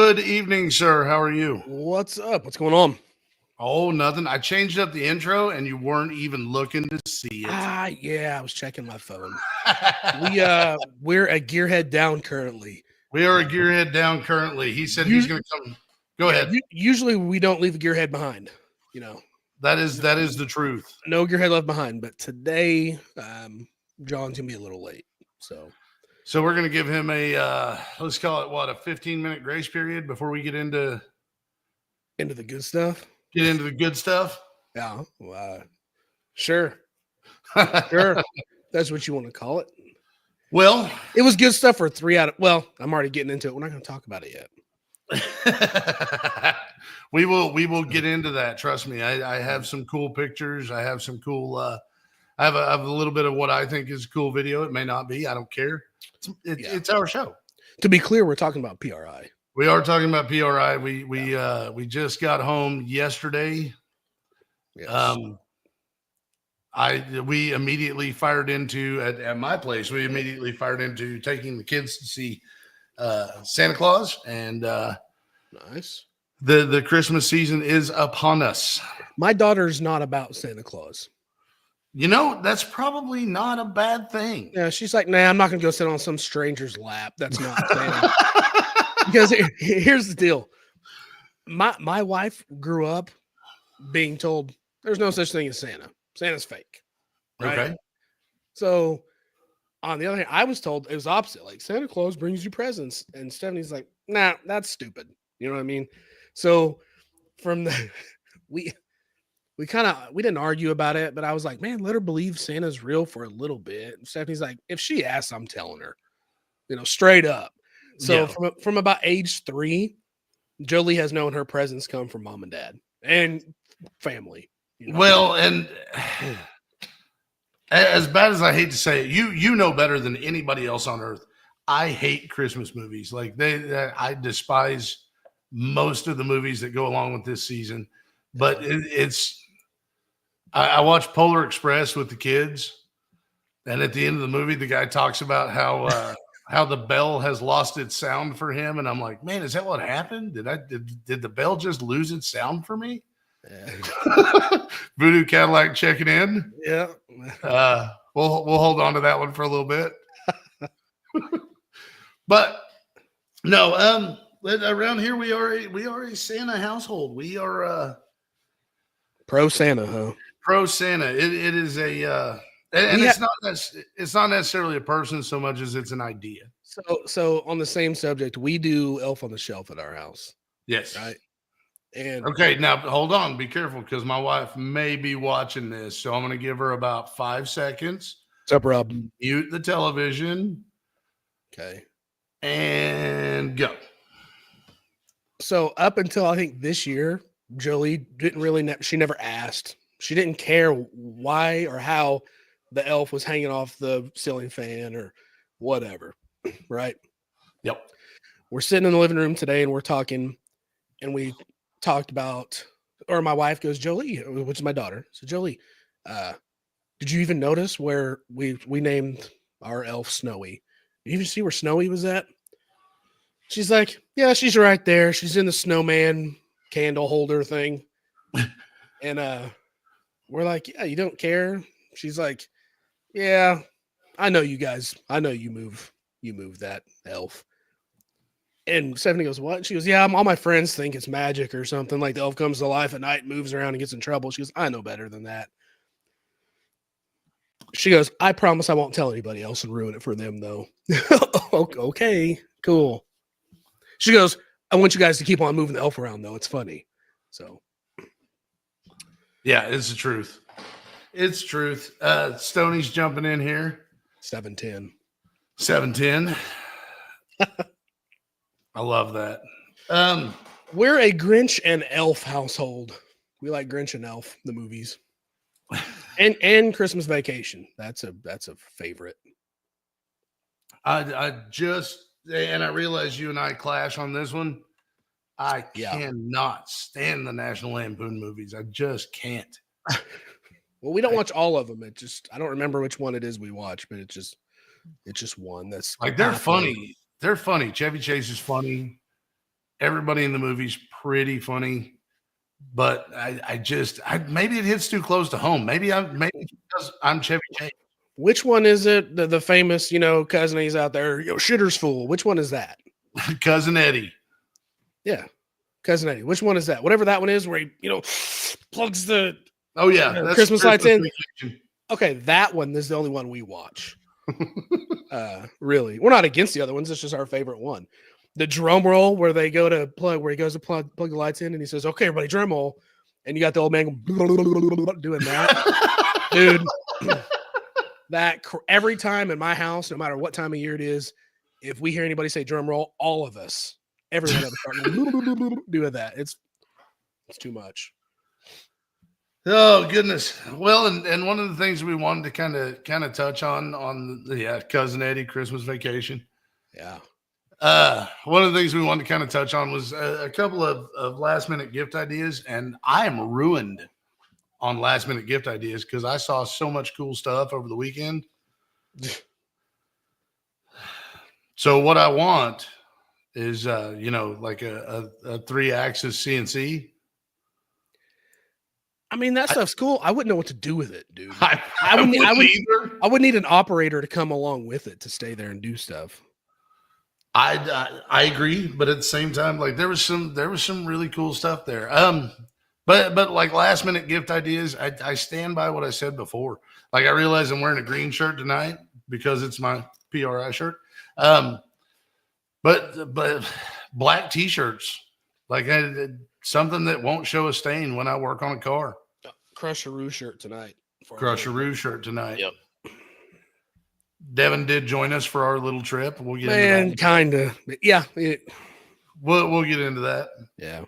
Good evening, sir. How are you? What's up? What's going on? Oh, nothing. I changed up the intro and you weren't even looking to see it. Yeah, I was checking my phone. We're a gearhead down currently. We are a gearhead down currently. He said he's going to come. Go ahead. Usually we don't leave a gearhead behind. You know, That is the truth. no gearhead left behind. But today, John's gonna be a little late. So we're going to give him a let's call it a 15-minute grace period before we get into the good stuff. Get into the good stuff. Yeah. Sure. Sure. That's what you want to call it. Well, it was good stuff for 3 out of. Well, I'm already getting into it. We're not going to talk about it yet. we will get into that. Trust me. I have some cool pictures. I have some cool. I have a little bit of what I think is a cool video. It may not be. I don't care. It's our show. To be clear, we're talking about PRI. We are talking about PRI. We just got home yesterday. Yes. We immediately fired into at my place. We immediately fired into taking the kids to see Santa Claus, and nice. The Christmas season is upon us. My daughter's not about Santa Claus. You know, that's probably not a bad thing. Yeah, she's like, nah, I'm not gonna go sit on some stranger's lap. That's not Santa. Because here's the deal. My wife grew up being told there's no such thing as Santa. Santa's fake. Right? Okay. So on the other hand, I was told it was opposite. Like Santa Claus brings you presents. And Stephanie's like, nah, that's stupid. You know what I mean? So from the we didn't argue about it, but I was like, man, let her believe Santa's real for a little bit. And Stephanie's like, if she asks, I'm telling her, straight up. So from about age 3, Jolie has known her presents come from mom and dad and family. Well, and as bad as I hate to say it, you know better than anybody else on earth. I hate Christmas movies. Like I despise most of the movies that go along with this season. But I watched Polar Express with the kids, and at the end of the movie, the guy talks about how the bell has lost its sound for him, and I'm like, man, is that what happened? Did the bell just lose its sound for me? Yeah. Voodoo Cadillac checking in. Yeah. We'll hold on to that one for a little bit. But no, around here we are a Santa household. We are pro Santa, huh? Pro Santa. It is a and it's not necessarily a person so much as it's an idea. So on the same subject, we do Elf on the Shelf at our house. Yes. Right. And okay, now hold on, be careful because my wife may be watching this, so I'm going to give her about 5 seconds. What's up, Rob? Mute the television. Okay. And go. So up until I think this year, Jolie didn't really. She never asked. She didn't care why or how the elf was hanging off the ceiling fan or whatever. Right. Yep. We're sitting in the living room today and we're talking, and we talked about, or my wife goes, Jolie, which is my daughter. So Jolie, did you even notice where we named our elf Snowy? Did you even see where Snowy was at? She's like, yeah, she's right there. She's in the snowman candle holder thing. And we're like, yeah, you don't care? She's like, yeah, I know you guys. I know you move that elf. And Stephanie goes, what? She goes, yeah, all my friends think it's magic or something. Like the elf comes to life at night, moves around and gets in trouble. She goes, I know better than that. She goes, I promise I won't tell anybody else and ruin it for them, though. Okay, cool. She goes, I want you guys to keep on moving the elf around, though. It's funny. So. Yeah, it's the truth. It's truth. Stoney's jumping in here. 710. 710. I love that. We're a Grinch and Elf household. We like Grinch and Elf, the movies. and Christmas Vacation. That's a favorite. I realize you and I clash on this one. I cannot stand the National Lampoon movies. I just can't. Well, we don't watch all of them. I don't remember which one it is we watch, but it's just one that's like they're funny. They're funny. Chevy Chase is funny. everybody in the movie's pretty funny, but maybe it hits too close to home. Maybe because I'm Chevy Chase. Which one is it? The famous, cousin he's out there, shitter's fool. Which one is that? Cousin Eddie. Yeah. Cousin Eddie. Which one is that? Whatever that one is where he, plugs the that's Christmas lights in. Vacation. Okay, that one is the only one we watch. Really. We're not against the other ones. It's just our favorite one. The drum roll where he goes to plug the lights in and he says, okay, everybody, drum roll. And you got the old man doing that. Dude, that every time in my house, no matter what time of year it is, if we hear anybody say drum roll, all of us, everyone of us start doing that. It's too much. Oh goodness. Well, and one of the things we wanted to kind of touch on the Cousin Eddie Christmas Vacation. Yeah. One of the things we wanted to kind of touch on was a couple of last minute gift ideas, and I am ruined on last minute gift ideas because I saw so much cool stuff over the weekend. So what I want is like a 3-axis CNC. I mean, that stuff's cool. I wouldn't know what to do with it, dude. I would need an operator to come along with it to stay there and do stuff. I agree, but at the same time, like there was some really cool stuff there. But like last minute gift ideas, I stand by what I said before. Like I realize I'm wearing a green shirt tonight because it's my PRI shirt. But black t-shirts, like something that won't show a stain when I work on a car. Crusheroo shirt tonight. Crusheroo shirt tonight. Yep. Devin did join us for our little trip. We'll get into that. Kind of. Yeah. We'll get into that. Yeah.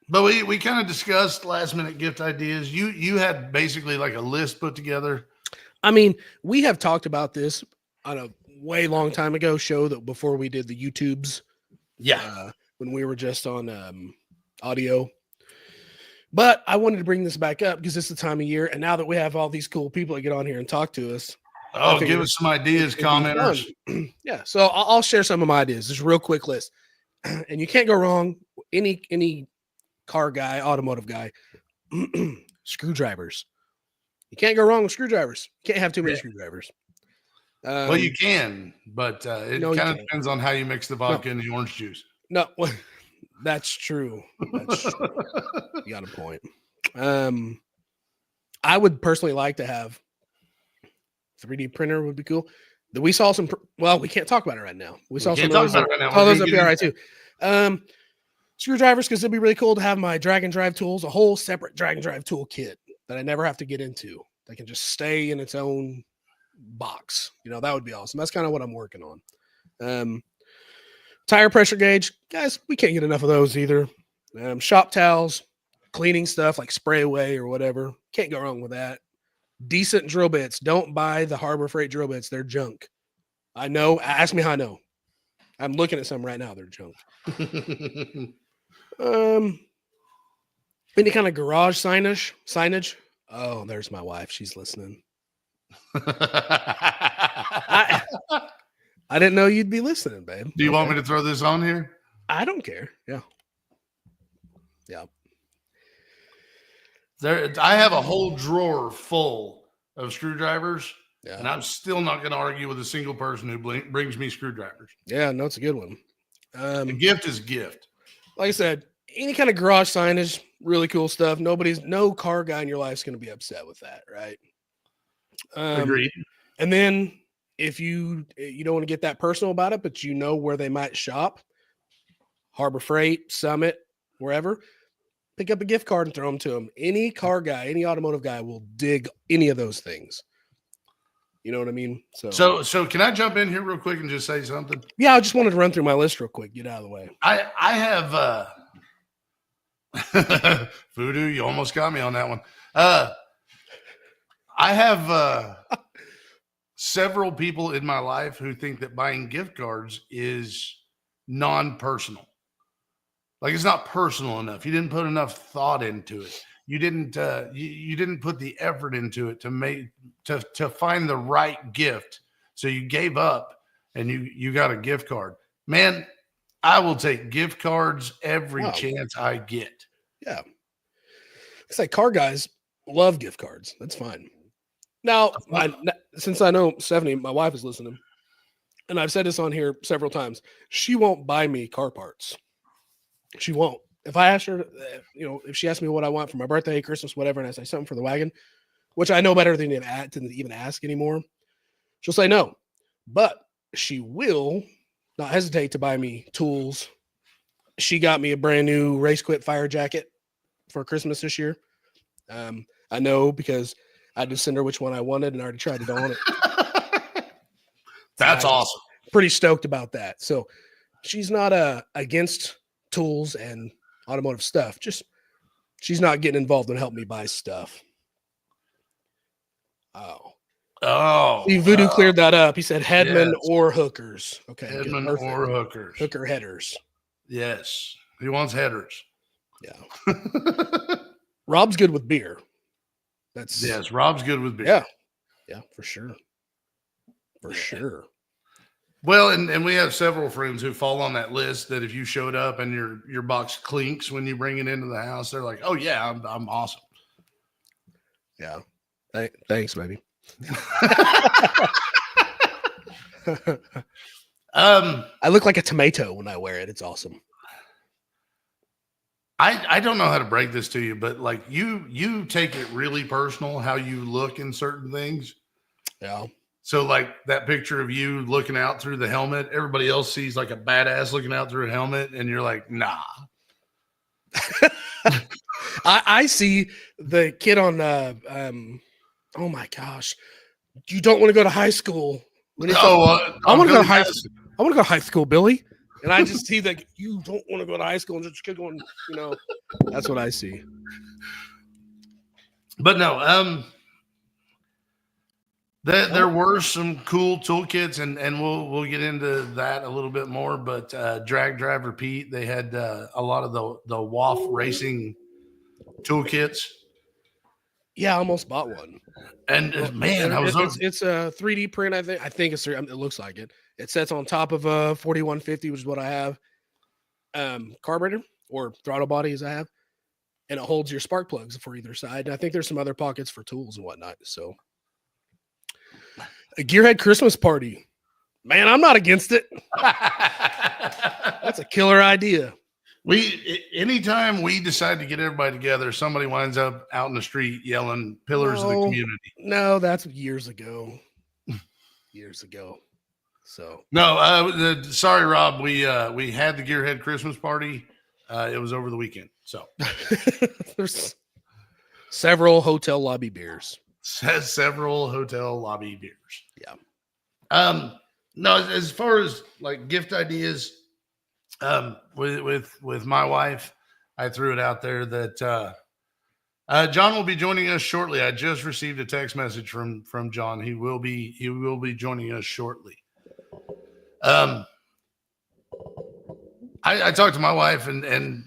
But we kind of discussed last minute gift ideas. You had basically like a list put together. I mean, we have talked about this on a way long time ago show that before we did the YouTubes. Yeah. When we were just on audio. But I wanted to bring this back up because it's the time of year. And now that we have all these cool people that get on here and talk to us. Oh, give us some ideas, commenters. Yeah. So I'll share some of my ideas. Just a real quick list. And you can't go wrong. Any car guy, automotive guy, screwdrivers. You can't go wrong with screwdrivers. You can't have too many screwdrivers. Well, you can, but it kind of depends on how you mix the vodka and the orange juice. No, that's true. That's true. You got a point. I would personally like to have 3D printer would be cool. We saw some. Well, we can't talk about it right now. We saw some of those. All those up here, right too. Screwdrivers, because it'd be really cool to have my drag and drive tools, a whole separate drag and drive tool kit that I never have to get into. That can just stay in its own box. That would be awesome. That's kind of what I'm working on. Tire pressure gauge, guys, we can't get enough of those either. Shop towels, cleaning stuff like spray away or whatever. Can't go wrong with that. Decent drill bits. Don't buy the Harbor Freight drill bits. They're junk. I know. Ask me how I know. I'm looking at some right now. They're junk. Any kind of garage signage. Oh, there's my wife. She's listening. I didn't know you'd be listening, babe. Do you want me to throw this on here? I don't care. Yeah. I have a whole drawer full of screwdrivers, and I'm still not going to argue with a single person who brings me screwdrivers. Yeah, no, it's a good one. A gift is a gift. Like I said, any kind of garage signage, really cool stuff. No car guy in your life is going to be upset with that, right? Agreed. And then if you don't want to get that personal about it, but where they might shop, Harbor Freight, Summit, wherever, pick up a gift card and throw them to them. Any car guy, any automotive guy will dig any of those things. You know what I mean? So can I jump in here real quick and just say something? Yeah, I just wanted to run through my list real quick. Get out of the way. I have Voodoo, you almost got me on that one. I have several people in my life who think that buying gift cards is non-personal. Like it's not personal enough. You didn't put enough thought into it. You didn't you didn't put the effort into it to find the right gift. So you gave up and you got a gift card. Man, I will take gift cards every Oh. chance I get. Yeah. It's like car guys love gift cards. That's fine. Now, since I know Stephanie, my wife, is listening, and I've said this on here several times, she won't buy me car parts. She won't. If I ask her, if she asks me what I want for my birthday, Christmas, whatever, and I say something for the wagon, which I know better than to even ask anymore, she'll say no. But she will not hesitate to buy me tools. She got me a brand new Race Quit fire jacket for Christmas this year. I know because I just sent her which one I wanted and I already tried it on it. That's awesome. Pretty stoked about that. So she's not against tools and automotive stuff. Just she's not getting involved and helping me buy stuff. See, Voodoo cleared that up. He said headman or hookers. Okay. Headman or hookers. Hooker headers. Yes. He wants headers. Yeah. Rob's good with beer. Yes, Rob's good with beer. Yeah. Yeah, for sure. For sure. Well, and we have several friends who fall on that list that if you showed up and your box clinks when you bring it into the house, they're like, "Oh yeah, I'm awesome." Yeah. Thanks, baby. I look like a tomato when I wear it. It's awesome. I don't know how to break this to you, but like you take it really personal how you look in certain things. Yeah. So like that picture of you looking out through the helmet, everybody else sees like a badass looking out through a helmet, and you're like, nah. I see the kid on oh my gosh. You don't want to go to high school. I want to go to high school. I want to go to high school, Billy. And I just see that you don't want to go to high school and just keep going, that's what I see. But no, there were some cool toolkits, and we'll get into that a little bit more. But Drag Drive Repeat, they had a lot of the WAF racing toolkits. Yeah, I almost bought one. And man, it's a 3D print. I think it's it looks like it. It sets on top of a 4150, which is what I have. Carburetor or throttle body as I have, and it holds your spark plugs for either side. And I think there's some other pockets for tools and whatnot. So a Gearhead Christmas party, man, I'm not against it. That's a killer idea. Anytime we decide to get everybody together, somebody winds up out in the street yelling "Pillars of the Community." No, that's years ago. So no, sorry, Rob. We had the Gearhead Christmas party. It was over the weekend. So there's several hotel lobby beers. Several hotel lobby beers. Yeah. No, as far as like gift ideas, with my wife, I threw it out there that John will be joining us shortly. I just received a text message from John. He will be joining us shortly. I talked to my wife and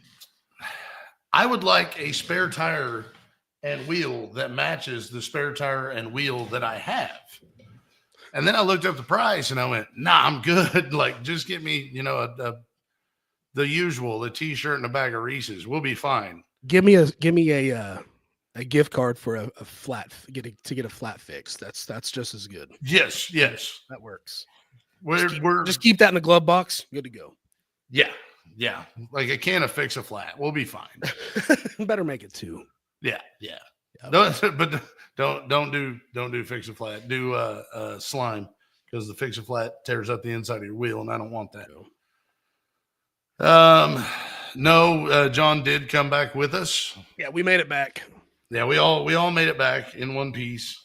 I would like a spare tire and wheel that matches the spare tire and wheel that I have. And then I looked up the price and I went, nah, I'm good. Like, just get me, the usual, the t-shirt and a bag of Reese's. We'll be fine. Give me a gift card for a flat, get a flat fix. That's just as good. Yes. That works. Just keep that in the glove box. Good to go. Yeah. Like a can of Fix a Flat. We'll be fine. Better make it two. Yeah. But don't do Fix a Flat. Do slime, because the Fix a Flat tears up the inside of your wheel, and I don't want that. No, John did come back with us. Yeah, we made it back. Yeah, we all made it back in one piece.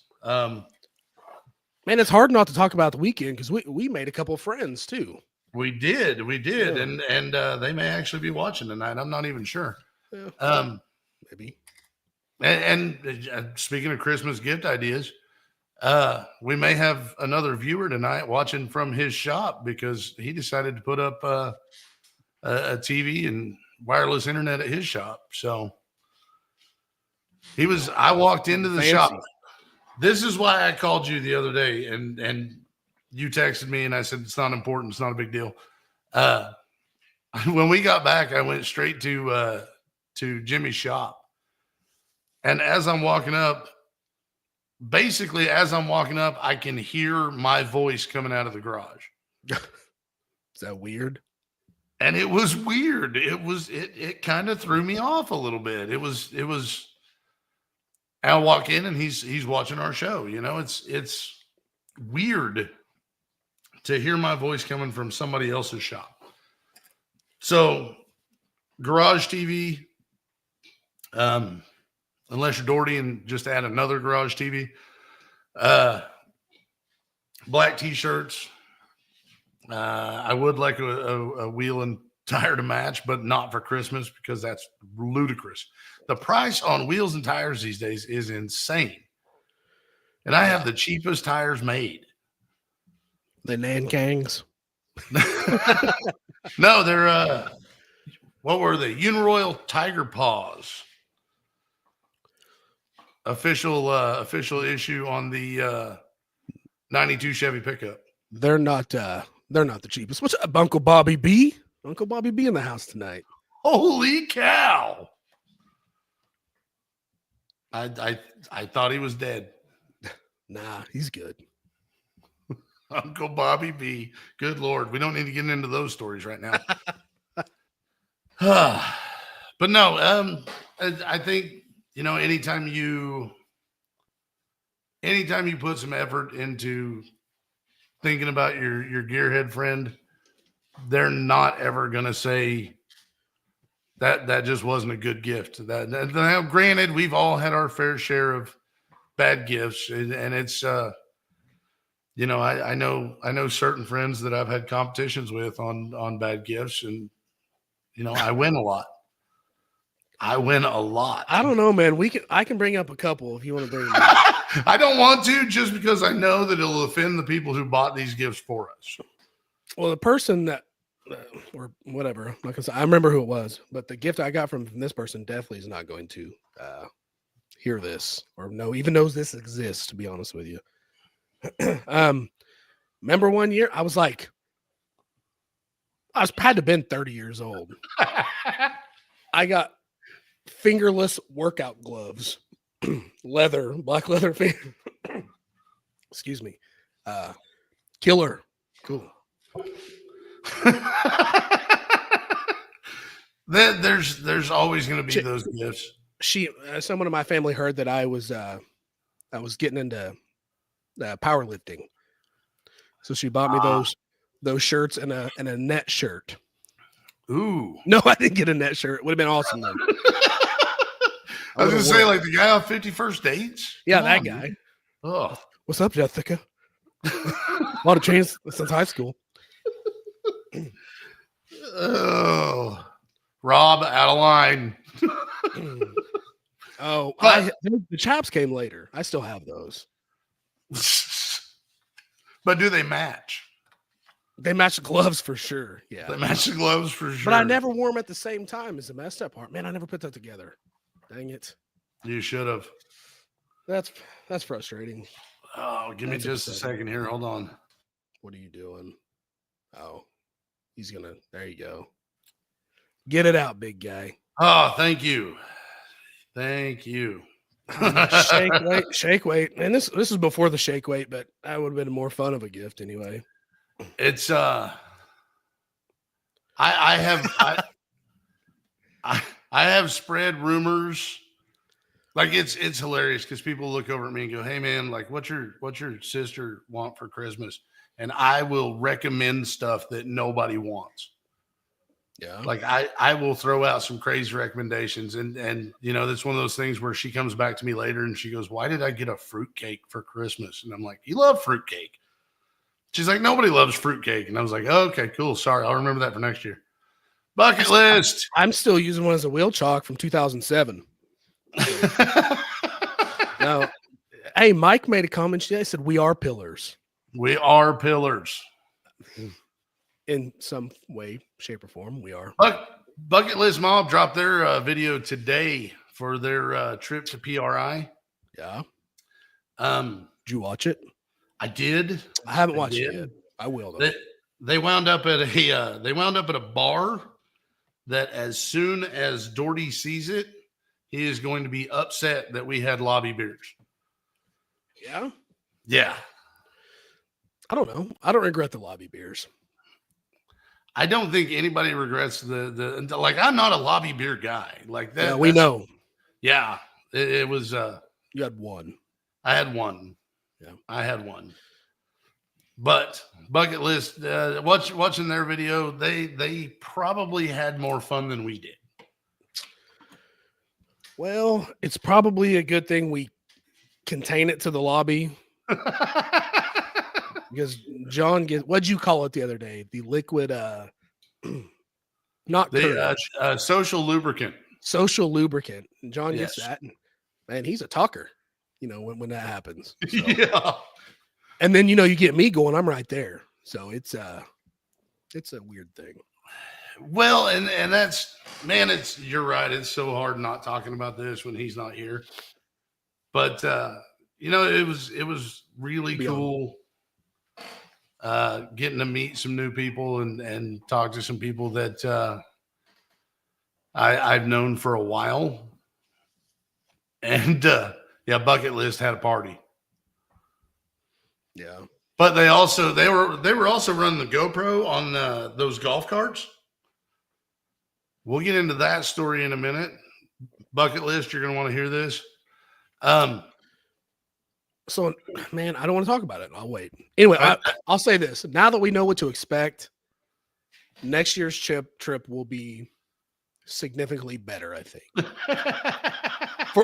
Man, it's hard not to talk about the weekend because we made a couple of friends too. We did, yeah. and they may actually be watching tonight. I'm not even sure. Yeah, maybe. And speaking of Christmas gift ideas, we may have another viewer tonight watching from his shop because he decided to put up a TV and wireless internet at his shop. So I walked into the shop. This is why I called you the other day, and you texted me and I said, it's not important. It's not a big deal. when we got back, I went straight to Jimmy's shop. And as I'm walking up, basically as I'm walking up, I can hear my voice coming out of the garage. Is that weird? And it was weird. It kind of threw me off a little bit. It was I walk in and he's watching our show. You know, it's weird to hear my voice coming from somebody else's shop. So garage TV, unless you're Doherty and just add another garage TV, black t-shirts. I would like a wheel and tire to match, but not for Christmas because that's ludicrous. The price on wheels and tires these days is insane. And I have the cheapest tires made. The Nankangs. No, they're what were they? Uniroyal Tiger Paws. Official issue on the 92 Chevy pickup. They're not the cheapest. What's up, Uncle Bobby B? Uncle Bobby B in the house tonight. Holy cow. I thought he was dead. Nah, he's good. Uncle Bobby B. Good Lord. We don't need to get into those stories right now. But no, I think, you know, anytime you put some effort into thinking about your gearhead friend, they're not ever going to say that just wasn't a good gift. Now, granted, we've all had our fair share of bad gifts, and it's, you know, I know certain friends that I've had competitions with on bad gifts, and, you know, I win a lot. I don't know, man. I can bring up a couple if you want to bring them up. I don't want to, just because I know that it'll offend the people who bought these gifts for us. Well, the person that, or whatever, I'm not gonna say, I remember who it was, but the gift I got from this person definitely is not going to hear this or even knows this exists, to be honest with you. Remember one year I was like, had to have been 30 years old. I got fingerless workout gloves, black leather excuse me, killer, cool. There's always going to be those gifts. Someone in my family heard that I was getting into powerlifting, so she bought me those shirts and a net shirt. Ooh, no, I didn't get a net shirt. It would have been awesome though. I was gonna say, like the guy on 51st Dates. Yeah, that guy. Dude. Oh, what's up, Jessica? A lot of change since high school. Oh, Rob, out of line. Oh, the chaps came later. I still have those. But do they match? They match the gloves for sure. Yeah, they match the gloves for sure. But I never wore them at the same time as the messed up part. Man, I never put that together. Dang it. You should have. That's frustrating. Oh, give me just a second here. Hold on. What are you doing? Oh, he's gonna. There you go. Get it out, big guy. Oh, thank you. Thank you. Shake weight. And this is before the shake weight, but that would have been more fun of a gift anyway. It's I have spread rumors. Like it's hilarious because people look over at me and go, "Hey man, like what's your sister want for Christmas?" And I will recommend stuff that nobody wants. Yeah. Like I will throw out some crazy recommendations, and you know, that's one of those things where she comes back to me later and she goes, "Why did I get a fruitcake for Christmas?" And I'm like, "You love fruitcake." She's like, "Nobody loves fruitcake." And I was like, oh, "Okay, cool. Sorry. I'll remember that for next year." Bucket list. I'm still using one as a wheel chalk from 2007. No. Hey, Mike made a comment today. Said, "We are pillars." We are pillars. In some way, shape, or form, we are. Bucket List Mob dropped their video today for their trip to PRI. Yeah. Did you watch it? I did. I haven't watched it yet. I will though. They wound up at a bar that as soon as Doherty sees it, he is going to be upset that we had lobby beers. Yeah. Yeah. I don't know. I don't regret the lobby beers. I don't think anybody regrets the like. I'm not a lobby beer guy like that. Yeah, we know. Yeah, it was. You had one. I had one. Yeah, I had one. But Bucket List, watching their video, they probably had more fun than we did. Well, it's probably a good thing we contain it to the lobby. Because John gets, what'd you call it the other day? The liquid, not the social lubricant. Social lubricant. And John Yes. gets that. And, man, he's a talker, when that happens. So. Yeah. And then, you get me going, I'm right there. So it's a weird thing. Well, and that's, man, you're right. It's so hard not talking about this when he's not here. But, it was really cool. Getting to meet some new people and talk to some people that I've known for a while. And Bucket List had a party. Yeah. But they were also running the GoPro on those golf carts. We'll get into that story in a minute. Bucket List, you're going to want to hear this. So, man, I don't want to talk about it. I'll wait. Anyway, I'll say this. Now that we know what to expect, next year's trip will be significantly better, I think.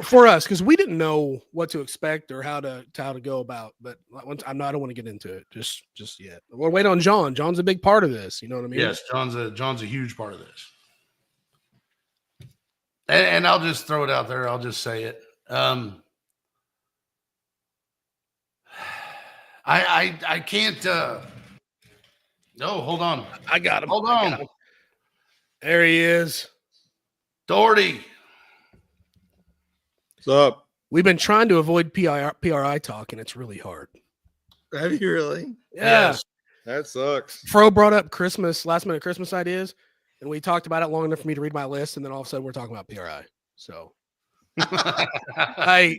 for us, because we didn't know what to expect or how to go about. But I don't want to get into it just yet. We'll wait on John. John's a big part of this. You know what I mean? Yes, John's a huge part of this. And I'll just throw it out there. I'll just say it. I can't. No, hold on. I got him. Hold on. There he is. Doherty. What's up? We've been trying to avoid PRI talk, and it's really hard. Have you really? Yeah. Yes. That sucks. Fro brought up last minute Christmas ideas, and we talked about it long enough for me to read my list, and then all of a sudden we're talking about PRI. So,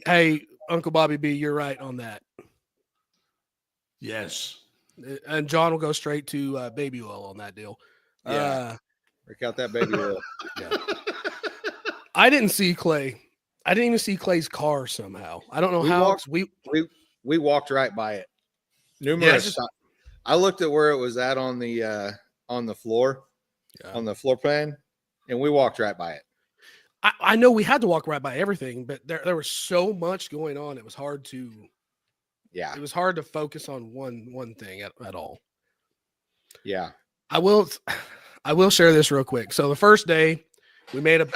hey, Uncle Bobby B, you're right on that. Yes. And John will go straight to baby oil on that deal. Yeah. Work out that baby oil. Yeah. I didn't see Clay. I didn't even see Clay's car somehow. I don't know how. We walked right by it. Numerous times. I looked at where it was at on the floor, on the floor plan, and we walked right by it. I know we had to walk right by everything, but there was so much going on. It was hard to. Yeah, it was hard to focus on one thing at all. Yeah, I will share this real quick. So the first day, we made a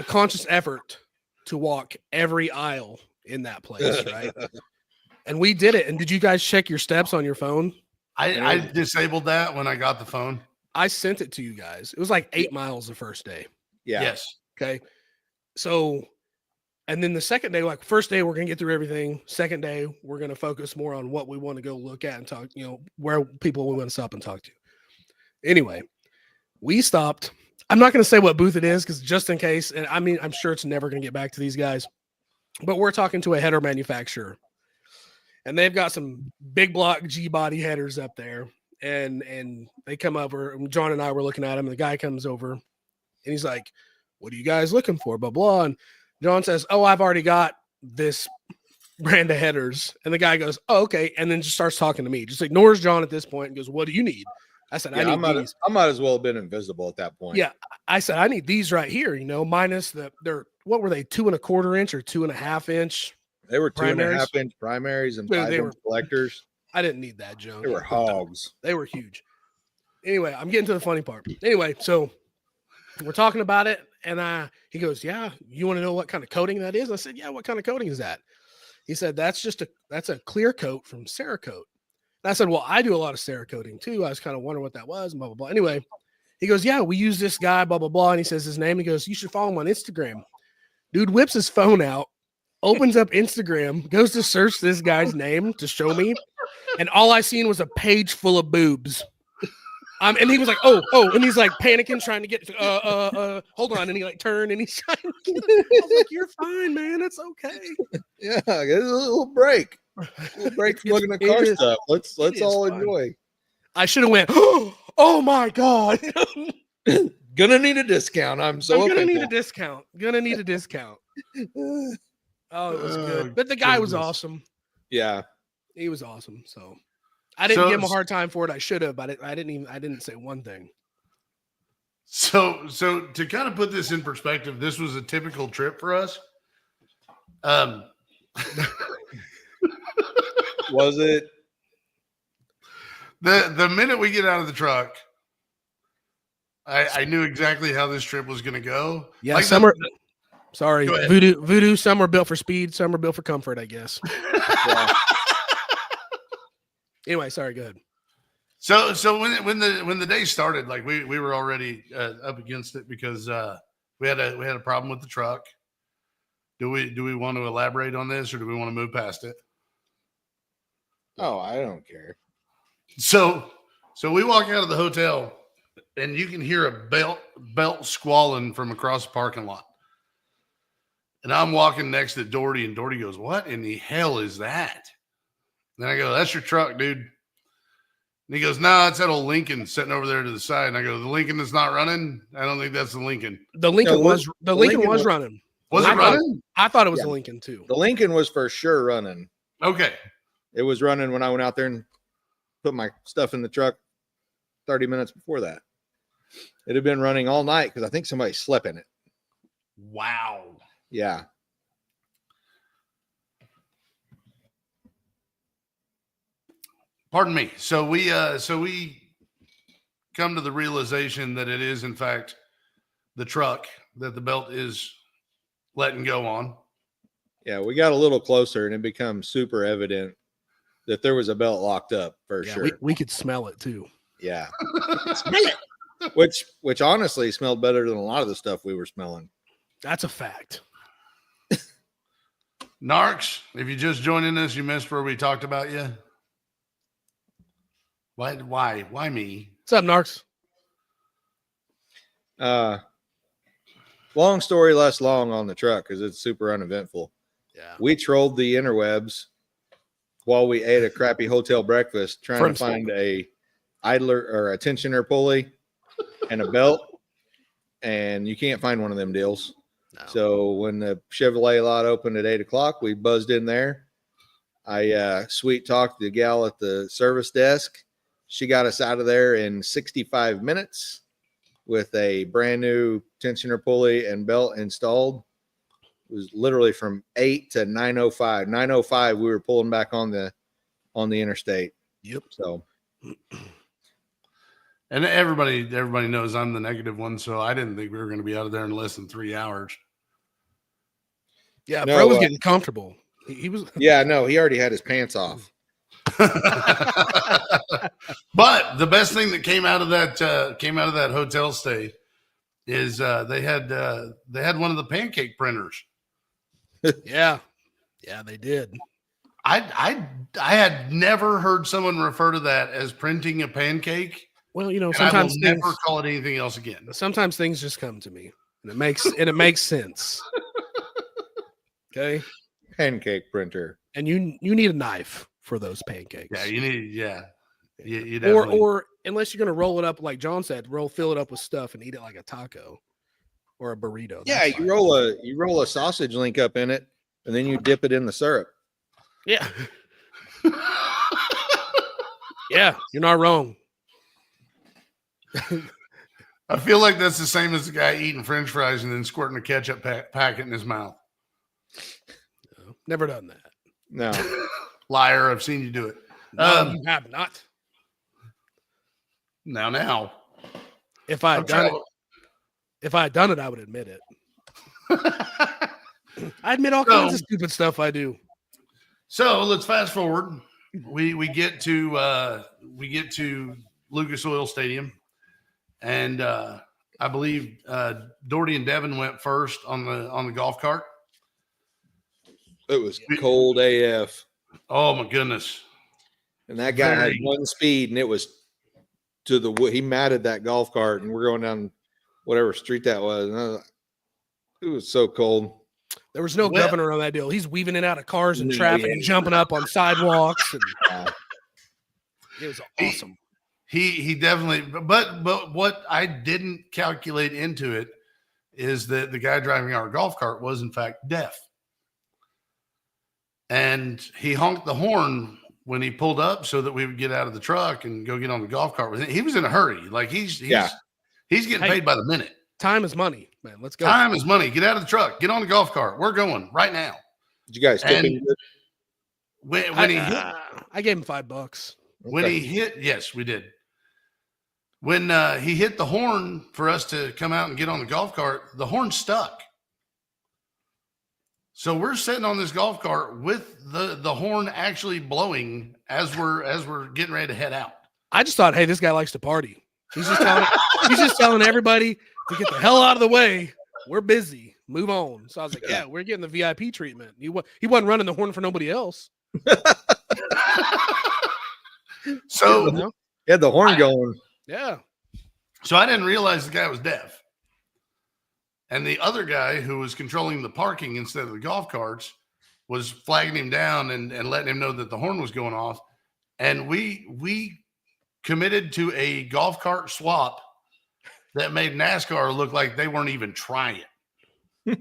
conscious effort to walk every aisle in that place, right? And we did it. And did you guys check your steps on your phone? I disabled that when I got the phone. I sent it to you guys. It was like 8 miles the first day. Yeah. Yes. Okay. So, and then the second day, like first day, we're going to get through everything. Second day, we're going to focus more on what we want to go look at and talk, where people we want to stop and talk to. Anyway, we stopped. I'm not going to say what booth it is because just in case, and I mean, I'm sure it's never going to get back to these guys, but we're talking to a header manufacturer and they've got some big block G body headers up there. And they come over and John and I were looking at him. And the guy comes over and he's like, "What are you guys looking for?" Blah, blah. And John says, "Oh, I've already got this brand of headers." And the guy goes, "Oh, okay." And then just starts talking to me, just ignores John at this point and goes, "What do you need?" I said, "I need these." I might as well have been invisible at that point. Yeah. I said, "I need these right here, minus what were they? 2.25 inch or 2.5 inch? They were 2.5 inch primaries and 5 inch collectors. I didn't need that, Joe. They were hogs. They were huge. Anyway, I'm getting to the funny part. Anyway, so we're talking about it, and he goes, "Yeah, you want to know what kind of coating that is?" I said, "Yeah, what kind of coating is that?" He said, that's a clear coat from Cerakote. And I said, "Well, I do a lot of Cerakoting too. I was kind of wondering what that was, and blah, blah, blah." Anyway, he goes, "Yeah, we use this guy, blah, blah, blah." And he says his name. He goes, "You should follow him on Instagram." Dude whips his phone out, opens up Instagram, goes to search this guy's name to show me. And all I seen was a page full of boobs. And he was like, oh, and he's like panicking, trying to get, hold on, and he like turned and he's trying to get it. I was like, you're fine, man, it's okay. Yeah, get a little break. A little break from looking at car stuff. Let's all enjoy. I should have went, oh my God. Gonna need a discount. I'm gonna need a discount. Gonna need a discount. Oh, it was good. But the guy was awesome. Yeah. He was awesome. So I didn't give him a hard time for it. I should have, but I didn't say one thing. So to kind of put this in perspective, this was a typical trip for us. Was it? The minute we get out of the truck, I knew exactly how this trip was going to go. Yeah, sorry, voodoo. Some are built for speed, some are built for comfort, I guess. Yeah. Anyway, sorry. Go ahead. So when the day started, like we were already up against it because we had a problem with the truck. Do we want to elaborate on this, or do we want to move past it? Oh, I don't care. So we walk out of the hotel, and you can hear a belt squalling from across the parking lot. And I'm walking next to Doherty, and Doherty goes, "What in the hell is that?" And I go, "That's your truck, dude." And he goes, "No, it's that old Lincoln sitting over there to the side." And I go, "The Lincoln that's not running? I don't think that's the Lincoln." The Lincoln was running. Was it running? I thought it was the Lincoln too. The Lincoln was for sure running. Okay. It was running when I went out there and put my stuff in the truck 30 minutes before that. It had been running all night because I think somebody slept in it. Wow. Yeah. Pardon me. So we come to the realization that it is in fact the truck that the belt is letting go on. Yeah, we got a little closer and it becomes super evident that there was a belt locked up for sure. We could smell it too. Yeah. Smell it. Which honestly smelled better than a lot of the stuff we were smelling. That's a fact. Narks, if you're just joining us, you missed where we talked about you. Why me? What's up, Narks? Long story less long on the truck because it's super uneventful. Yeah. We trolled the interwebs while we ate a crappy hotel breakfast trying to find a idler or a tensioner pulley and a belt, and you can't find one of them deals. No. So when the Chevrolet lot opened at 8 o'clock, we buzzed in there. I sweet talked the gal at the service desk. She got us out of there in 65 minutes with a brand new tensioner pulley and belt installed. It was literally from 8 to 9:05. 9:05, we were pulling back on the interstate. Yep. So, and everybody knows I'm the negative one, so I didn't think we were going to be out of there in less than 3 hours. Yeah, no, bro was getting comfortable. He was. Yeah, no, he already had his pants off. But the best thing that came out of that hotel stay is they had one of the pancake printers. Yeah, they did. I had never heard someone refer to that as printing a pancake. Well, sometimes I will never call it anything else again. Sometimes things just come to me, and it makes sense. Okay, pancake printer, and you need a knife for those pancakes. Yeah, you need. Yeah, you definitely. Or unless you're gonna roll it up like John said, fill it up with stuff and eat it like a taco or a burrito. Yeah, you roll a sausage link up in it, and then you dip it in the syrup. Yeah. Yeah, you're not wrong. I feel like that's the same as the guy eating French fries and then squirting a ketchup packet in his mouth. No, never done that. No. Liar, I've seen you do it. No, you have not. Now. If I had done it, I would admit it. I admit all kinds of stupid stuff I do. So let's fast forward. We get to Lucas Oil Stadium, and I believe Doherty and Devin went first on the golf cart. It was cold AF. Oh my goodness! And that guy had one speed, and it was to the wood. He matted that golf cart, and we're going down whatever street that was. And I was like, it was so cold. There was no governor on that deal. He's weaving in and out of cars and traffic and jumping up on sidewalks. And it was awesome. He definitely, but what I didn't calculate into it is that the guy driving our golf cart was in fact deaf. And he honked the horn when he pulled up so that we would get out of the truck and go get on the golf cart with him. He was in a hurry. Like he's getting paid by the minute. Time is money, man. Let's go. Time is money. Get out of the truck. Get on the golf cart. We're going right now. Did you guys tip him? When he hit, I gave him $5. When he hit, yes, we did. When he hit the horn for us to come out and get on the golf cart, the horn stuck. So we're sitting on this golf cart with the horn actually blowing as we're getting ready to head out. I just thought, hey, this guy likes to party. He's just telling everybody to get the hell out of the way. We're busy. Move on. So I was like, yeah, we're getting the VIP treatment. He wasn't running the horn for nobody else. So he had the horn going. Yeah. So I didn't realize the guy was deaf. And the other guy who was controlling the parking instead of the golf carts was flagging him down and letting him know that the horn was going off. And we committed to a golf cart swap that made NASCAR look like they weren't even trying. Yeah.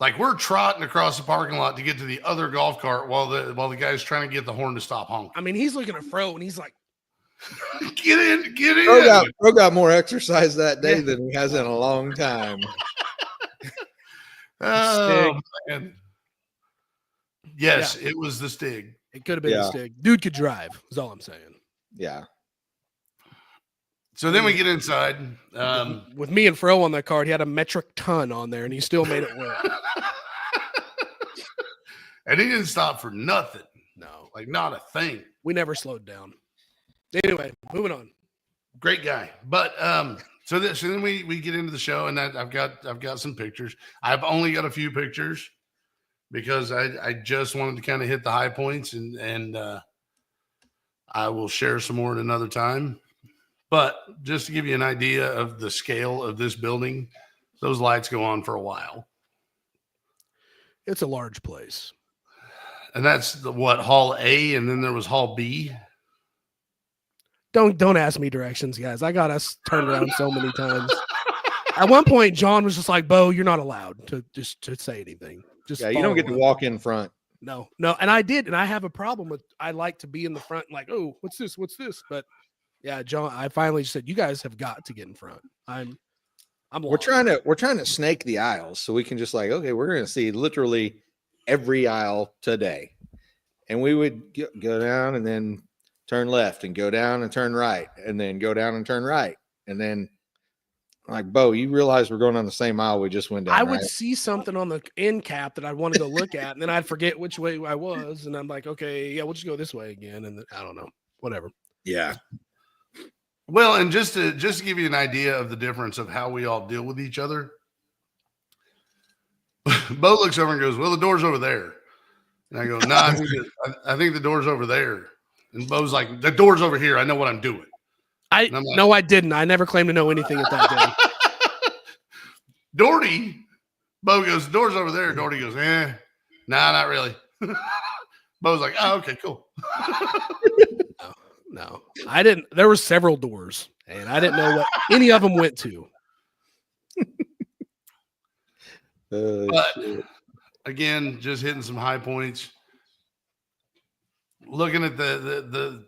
Like we're trotting across the parking lot to get to the other golf cart while the guy's trying to get the horn to stop honking. I mean, he's looking at Fro and he's like, get in. Fro got more exercise that day than he has in a long time. Oh, man. Yes, it was the Stig. It could have been the Stig. Dude could drive, is all I'm saying. Yeah. So then we get inside. With me and Fro on that card, he had a metric ton on there, and he still made it work. And he didn't stop for nothing. No. Like not a thing. We never slowed down. Anyway, moving on. Great guy. But so then we get into the show, and I've got some pictures. I've only got a few pictures because I just wanted to kind of hit the high points, and I will share some more at another time. But just to give you an idea of the scale of this building, those lights go on for a while. It's a large place. And that's Hall A, and then there was Hall B. Don't ask me directions, guys. I got us turned around so many times. At one point, John was just like, Bo, you're not allowed to say anything. You don't get to walk in front. No. And I did, and I have a problem with I like to be in the front, like, oh, what's this? But yeah, John, I finally said, you guys have got to get in front. I'm we're trying to snake the aisles so we can just like, okay, we're going to see literally every aisle today. And we would go down and then turn left and go down and turn right and then go down and turn right. And then like, Bo, you realize we're going on the same aisle we just went down. I would see something on the end cap that I'd want to go look at, and then I'd forget which way I was. And I'm like, okay, yeah, we'll just go this way again. And then, I don't know, whatever. Yeah. Well, and just to give you an idea of the difference of how we all deal with each other, Bo looks over and goes, well, the door's over there. And I go, no, I think the door's over there. And Bo's like, the door's over here. I know what I'm doing. No, I didn't. I never claimed to know anything at that day. Doherty, Bo goes, the door's over there. Doherty goes, nah, not really. Bo's like, oh, okay, cool. No, I didn't. There were several doors, and I didn't know what any of them went to. But again, just hitting some high points. Looking at the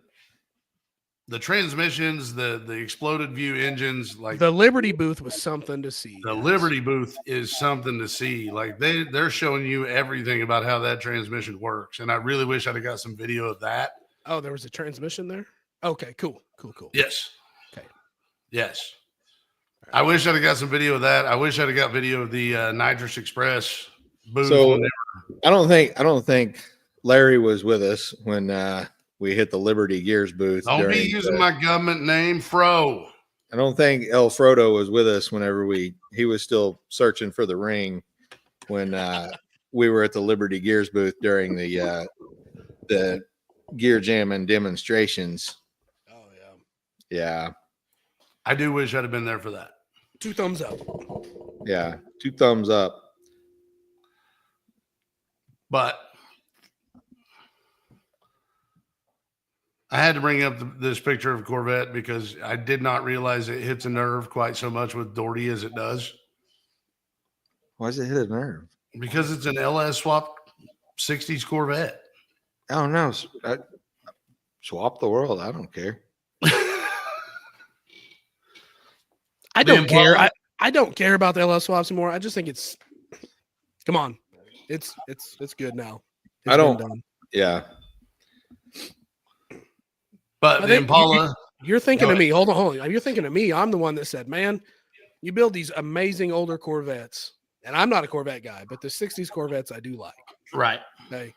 transmissions, the exploded view engines, like the Liberty booth was something to see. The Liberty booth is something to see. Like they're showing you everything about how that transmission works, and I really wish I'd have got some video of that. Oh, there was a transmission there? Okay, cool. Yes. Okay. Yes. I wish I'd have got some video of that. I wish I'd have got video of the Nitrous Express booth. So I don't think Larry was with us when we hit the Liberty Gears booth. Don't be using my government name, Fro. I don't think El Frodo was with us whenever he was still searching for the ring when we were at the Liberty Gears booth during the gear jamming demonstrations. Oh yeah. Yeah. I do wish I'd have been there for that. 2 thumbs up. Yeah. 2 thumbs up. But I had to bring up this picture of Corvette because I did not realize it hits a nerve quite so much with Doherty as it does. Why does it hit a nerve? Because it's an LS swap 60s Corvette. Oh, no. Swap the world. I don't care. I don't care. I don't care about the LS swaps anymore. I just think it's come on. It's good now. I don't. Yeah. But the Impala. You're thinking of me. Hold on. You're thinking of me. I'm the one that said, man, you build these amazing older Corvettes. And I'm not a Corvette guy, but the 60s Corvettes I do like. Right. Okay.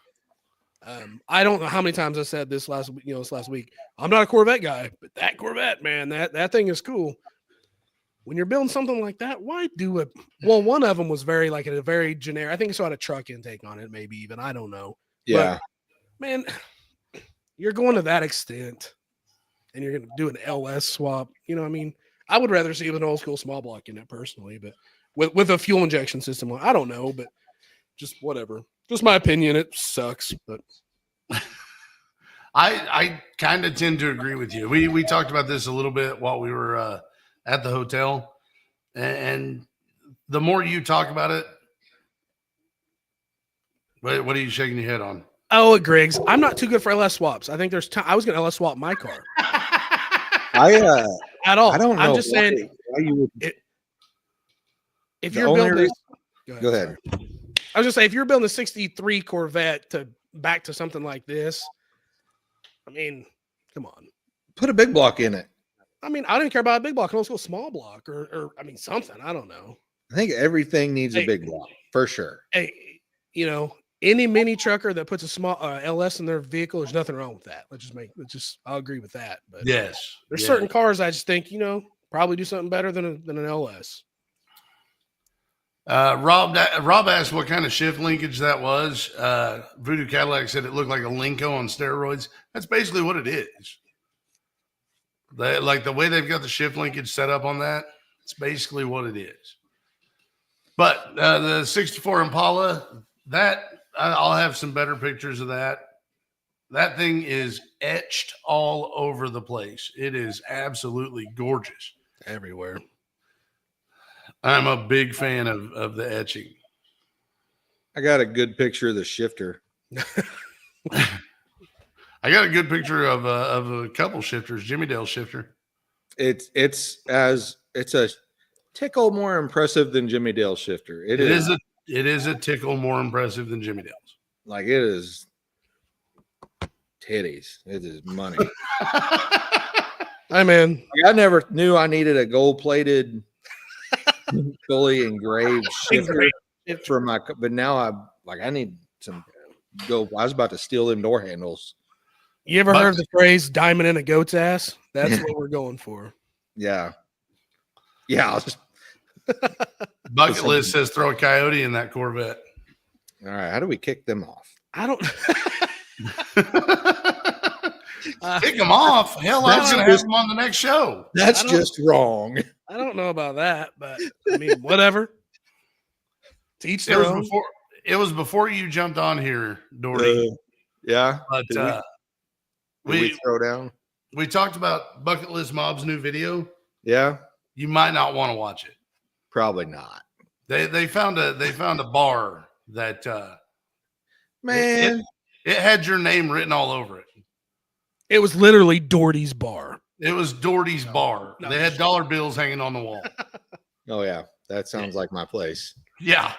I don't know how many times I said this last week. I'm not a Corvette guy, but that Corvette, man, that thing is cool. When you're building something like that, why do it? Well, one of them was very a very generic. I think it still had a truck intake on it, maybe even. I don't know. Yeah. But, man, you're going to that extent, and you're going to do an LS swap. You know what I mean? I would rather see an old school small block in it personally, but with a fuel injection system. I don't know, but just whatever. Just my opinion. It sucks, but I kind of tend to agree with you. We talked about this a little bit while we were at the hotel, and the more you talk about it, what are you shaking your head on? Oh, Griggs, I'm not too good for LS swaps. I think there's time. I was going to LS swap my car. At all. I don't know. I'm just saying. Why you would. If you're building, go ahead. I was just saying, if you're building a '63 Corvette back to something like this, I mean, come on, put a big block in it. I mean, I didn't care about a big block. Let's go small block or I mean, something. I don't know. I think everything needs a big block for sure. Hey, any mini trucker that puts a small LS in their vehicle, there's nothing wrong with that. I'll agree with that. But yes, there's certain cars I just think, probably do something better than an LS. Rob asked what kind of shift linkage that was. Voodoo Cadillac said it looked like a Linko on steroids. That's basically what it is. Like the way they've got the shift linkage set up on that, it's basically what it is. But the 64 Impala, that I'll have some better pictures of that. That thing is etched all over the place. It is absolutely gorgeous. Everywhere. I'm a big fan of the etching. I got a good picture of the shifter. I got a good picture of a couple shifters, Jimmy Dale shifter. It's a tickle more impressive than Jimmy Dale shifter. It is a tickle more impressive than Jimmy Dale's. Like it is titties. It is money. Hi, man. I never knew I needed a gold-plated, fully engraved shifter for my. But now I need some gold. I was about to steal them door handles. You ever heard the phrase "diamond in a goat's ass"? That's what we're going for. Yeah. Yeah. I'll just Bucket list says throw a coyote in that Corvette. All right. How do we kick them off? I don't. Kick them off. Hell, I'm going to have them on the next show. That's just wrong. I don't know about that, but I mean, whatever. Teach their own. It was before you jumped on here, Dory. Yeah. But we throw down. We talked about Bucket List Mob's new video. Yeah. You might not want to watch it. Probably not. They found a bar that man, it had your name written all over it. It was literally Doherty's bar. It was Doherty's bar. They had dollar bills hanging on the wall. Oh yeah, that sounds like my place. Yeah,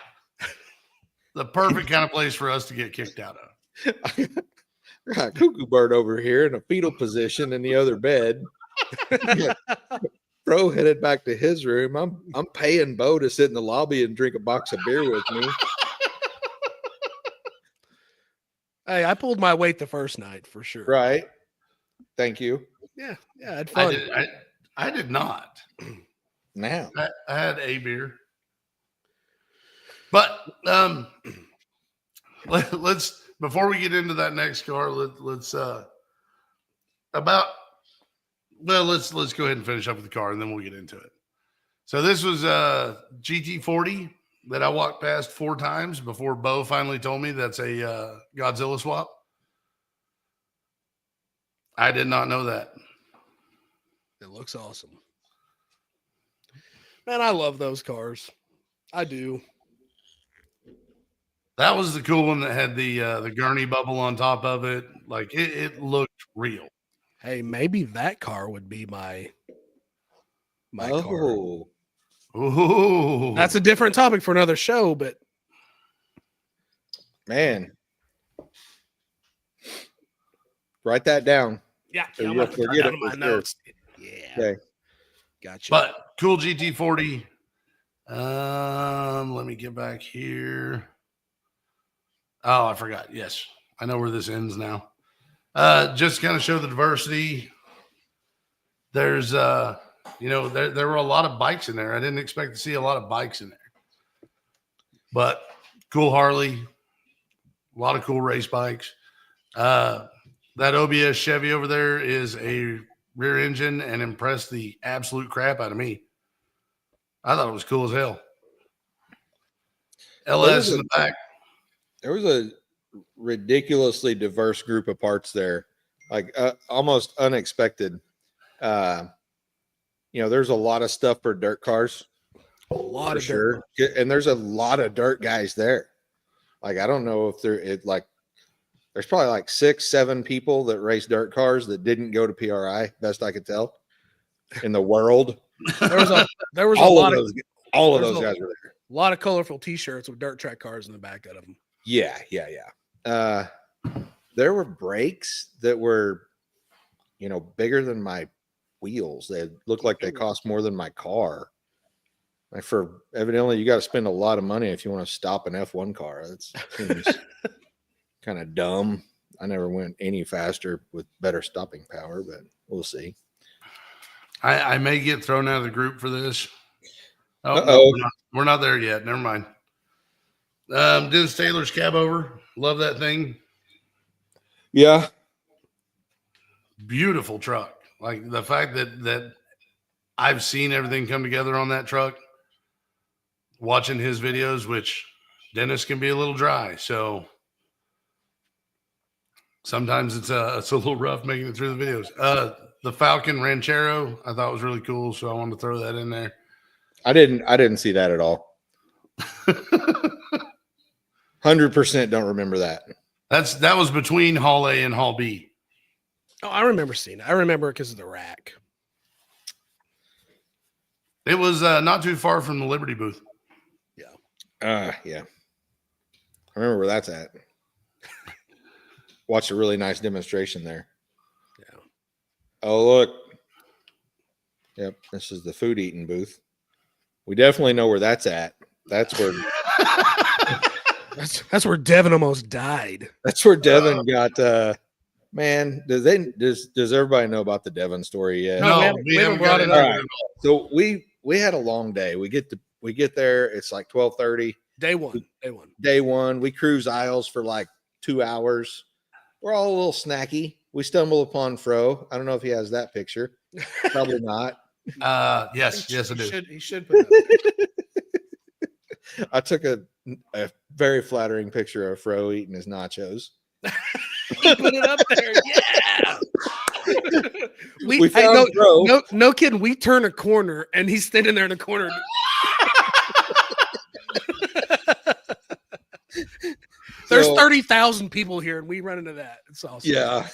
the perfect kind of place for us to get kicked out of. Right, cuckoo bird over here in a fetal position in the other bed. Bro headed back to his room. I'm paying Bo to sit in the lobby and drink a box of beer with me. Hey, I pulled my weight the first night for sure. Right. Thank you. Yeah, I had fun. I did not. Now I had a beer, but let's before we get into that next car, let's about Well, let's go ahead and finish up with the car, and then we'll get into it. So this was a GT40 that I walked past 4 times before Bo finally told me that's a Godzilla swap. I did not know that. It looks awesome. Man, I love those cars. I do. That was the cool one that had the gurney bubble on top of it. Like it looked real. Hey, maybe that car would be my car. Ooh. That's a different topic for another show, but Man. Write that down. yeah, So I'm you'll about to forget turn it my for sure. notes. Yeah. Okay. Gotcha. But cool GT40. Let me get back here. Oh, I forgot. Yes, I know where this ends now. Just kind of show the diversity. There's, there were a lot of bikes in there. I didn't expect to see a lot of bikes in there, but cool Harley, a lot of cool race bikes. That OBS Chevy over there is a rear engine and impressed the absolute crap out of me. I thought it was cool as hell. LS in the back. There was a ridiculously diverse group of parts there, like almost unexpected. There's a lot of stuff for dirt cars. A lot for of sure. And there's a lot of dirt guys there. Like, I don't know if there's probably like 6-7 people that race dirt cars that didn't go to PRI, best I could tell, in the world. There was a all lot of those guys were there. A lot of colorful T-shirts with dirt track cars in the back of them. Yeah. There were brakes that were, bigger than my wheels. They looked like they cost more than my car. Like, for evidently, you got to spend a lot of money if you want to stop an F1 car. That seems kind of dumb. I never went any faster with better stopping power, but we'll see. I may get thrown out of the group for this. Oh, no, we're not there yet. Never mind. Dennis Taylor's cab over. Love that thing. Yeah. Beautiful truck. Like, the fact that I've seen everything come together on that truck, watching his videos, which Dennis can be a little dry. So sometimes it's a little rough making it through the videos. The Falcon Ranchero I thought was really cool. So I wanted to throw that in there. I didn't see that at all. 100% don't remember that. That was between Hall A and Hall B. Oh, I remember seeing it. I remember it because of the rack. It was not too far from the Liberty booth. Yeah. I remember where that's at. Watched a really nice demonstration there. Yeah. Oh, look. Yep, this is the food eating booth. We definitely know where that's at. That's where that's where Devin almost died. That's where Devin got man, does everybody know about the Devin story yet? No, we haven't brought it up. Right. So we had a long day. We get there, it's like 12:30. Day one. We cruise aisles for like 2 hours. We're all a little snacky. We stumble upon Fro. I don't know if he has that picture. Probably not. Yes, I do. He should put it up. I took a very flattering picture of Fro eating his nachos. Put it up there. Yeah. We found Fro. No kidding. We turn a corner and he's standing there in the corner. There's 30,000 people here, and we run into that. It's awesome. Yeah,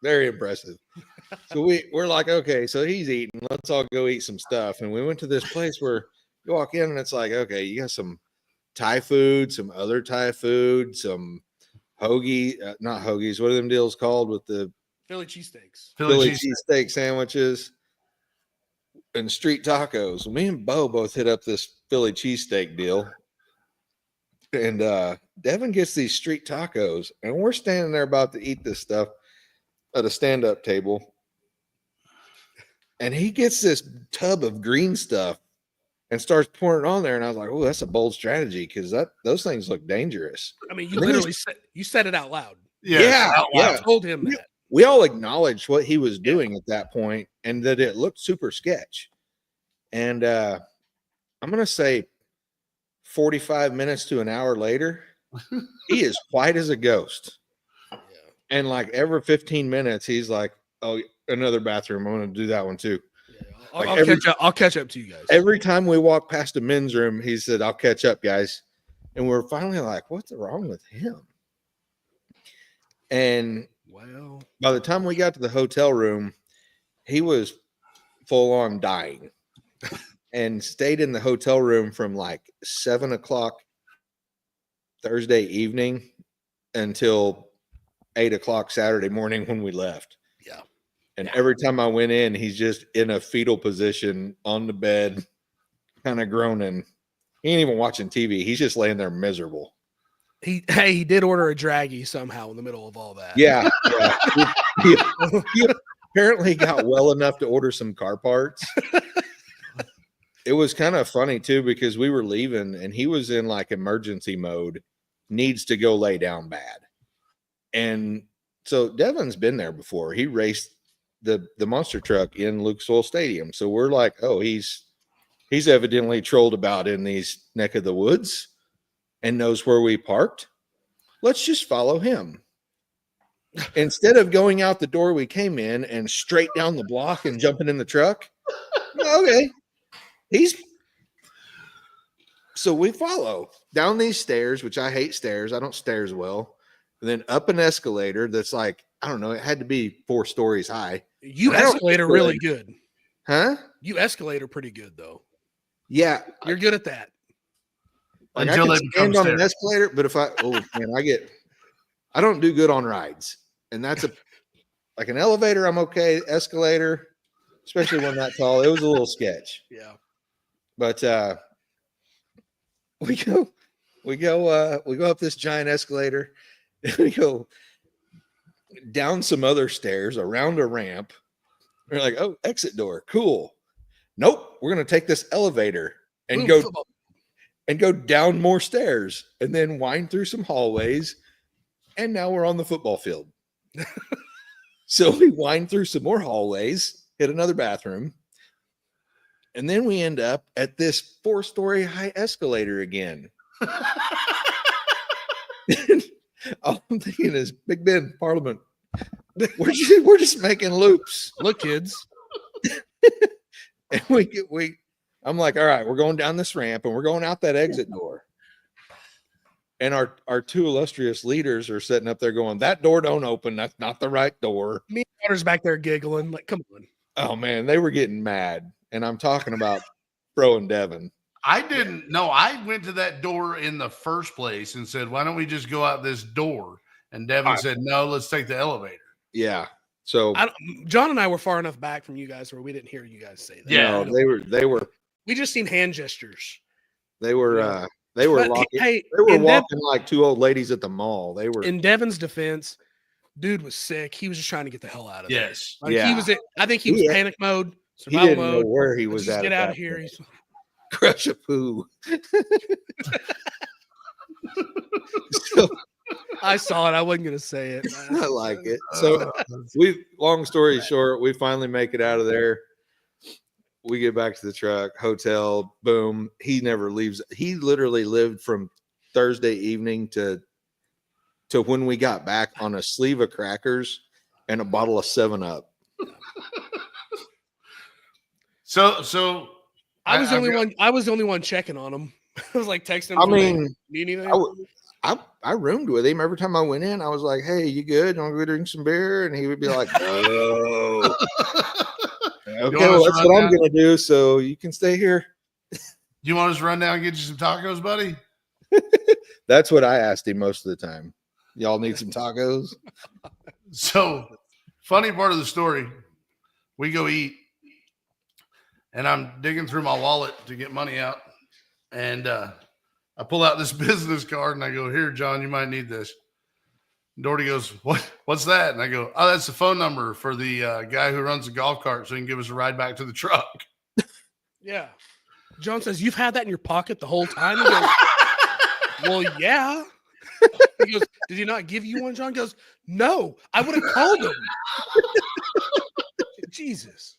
very impressive. So we're like, okay, so he's eating. Let's all go eat some stuff. And we went to this place where you walk in, and it's like, okay, you got some Thai food, some other Thai food, some hoagie, not hoagies. What are them deals called with the Philly cheesesteaks? Philly cheesesteak sandwiches and street tacos. Me and Bo both hit up this Philly cheesesteak deal. And Devin gets these street tacos, and we're standing there about to eat this stuff at a stand-up table. And he gets this tub of green stuff and starts pouring it on there. And I was like, oh, that's a bold strategy, because those things look dangerous. I mean, you literally said it out loud. Yeah. I told him that. we all acknowledged what he was doing at that point and that it looked super sketch. And I'm going to say 45 minutes to an hour later, he is white as a ghost. Yeah. And like every 15 minutes, he's like, oh, another bathroom. I'm going to do that one too. Yeah. Like I'll catch up to you guys. Every time we walk past a men's room, he said, I'll catch up, guys. And we're finally like, what's wrong with him? And well, by the time we got to the hotel room, he was full on dying and stayed in the hotel room from like 7:00 Thursday evening until 8:00 Saturday morning when we left. Yeah. And every time I went in, he's just in a fetal position on the bed, kind of groaning. He ain't even watching TV. He's just laying there miserable. He did order a draggy somehow in the middle of all that. Yeah. He apparently got well enough to order some car parts. It was kind of funny too, because we were leaving and he was in like emergency mode, needs to go lay down bad. And so Devin's been there before. He raced the monster truck in Lucas Oil Stadium. So we're like, oh, he's evidently trolled about in these neck of the woods and knows where we parked. Let's just follow him. Instead of going out the door we came in and straight down the block and jumping in the truck. Okay. So we follow down these stairs, which I hate stairs. I don't stairs well. And then up an escalator that's like, I don't know, it had to be 4 stories high. You escalator really good. Huh? You escalator pretty good though. Yeah. You're good at that. Like I can stand on an escalator, but if I don't do good on rides. And that's like an elevator, I'm okay. Escalator, especially when that tall, it was a little sketch. Yeah. But we go up this giant escalator, and we go down some other stairs, around a ramp. We're like, oh, exit door, cool. Nope, we're gonna take this elevator and go down more stairs and then wind through some hallways. And now we're on the football field. So we wind through some more hallways, hit another bathroom. And then we end up at this 4-story high escalator again. All I'm thinking is, Big Ben, Parliament, we're just making loops. Look, kids. And I'm like, all right, we're going down this ramp and we're going out that exit door. And our 2 illustrious leaders are sitting up there going, that door don't open. That's not the right door. Me and daughter's back there giggling. Like, come on. Oh, man, they were getting mad. And I'm talking about Bro and Devin. I didn't know. I went to that door in the first place and said, why don't we just go out this door? And Devin said, no, let's take the elevator. Yeah. So John and I were far enough back from you guys where we didn't hear you guys say that. Yeah, no, they were. We just seen hand gestures. They were. They were walking like 2 old ladies at the mall. They were. In Devin's defense, dude was sick. He was just trying to get the hell out of there. Yes. Like I think he was panic mode. He didn't know where he was at. Get out of here. Crush a poo. So, I saw it. I wasn't going to say it. I like it. So long story short, we finally make it out of there. We get back to the truck, hotel, boom. He never leaves. He literally lived from Thursday evening to when we got back on a sleeve of crackers and a bottle of 7-Up. So I was the only one checking on him. I was like texting him. I mean, need anything? I roomed with him. Every time I went in, I was like, "Hey, you good? You want to go drink some beer?" And he would be like, "No." Okay, well, that's what I'm gonna do. So you can stay here. You want us to run down and get you some tacos, buddy? That's what I asked him most of the time. Y'all need some tacos? So, funny part of the story, we go eat, and I'm digging through my wallet to get money out, and I pull out this business card, and I go, "Here, John, you might need this." And Doherty goes, "What's that?" And I go, "Oh, that's the phone number for the guy who runs the golf cart, so he can give us a ride back to the truck." Yeah. John says, "You've had that in your pocket the whole time?" He goes, "Well, yeah." He goes, "Did he not give you one?" John goes, "No, I would have called him." Jesus.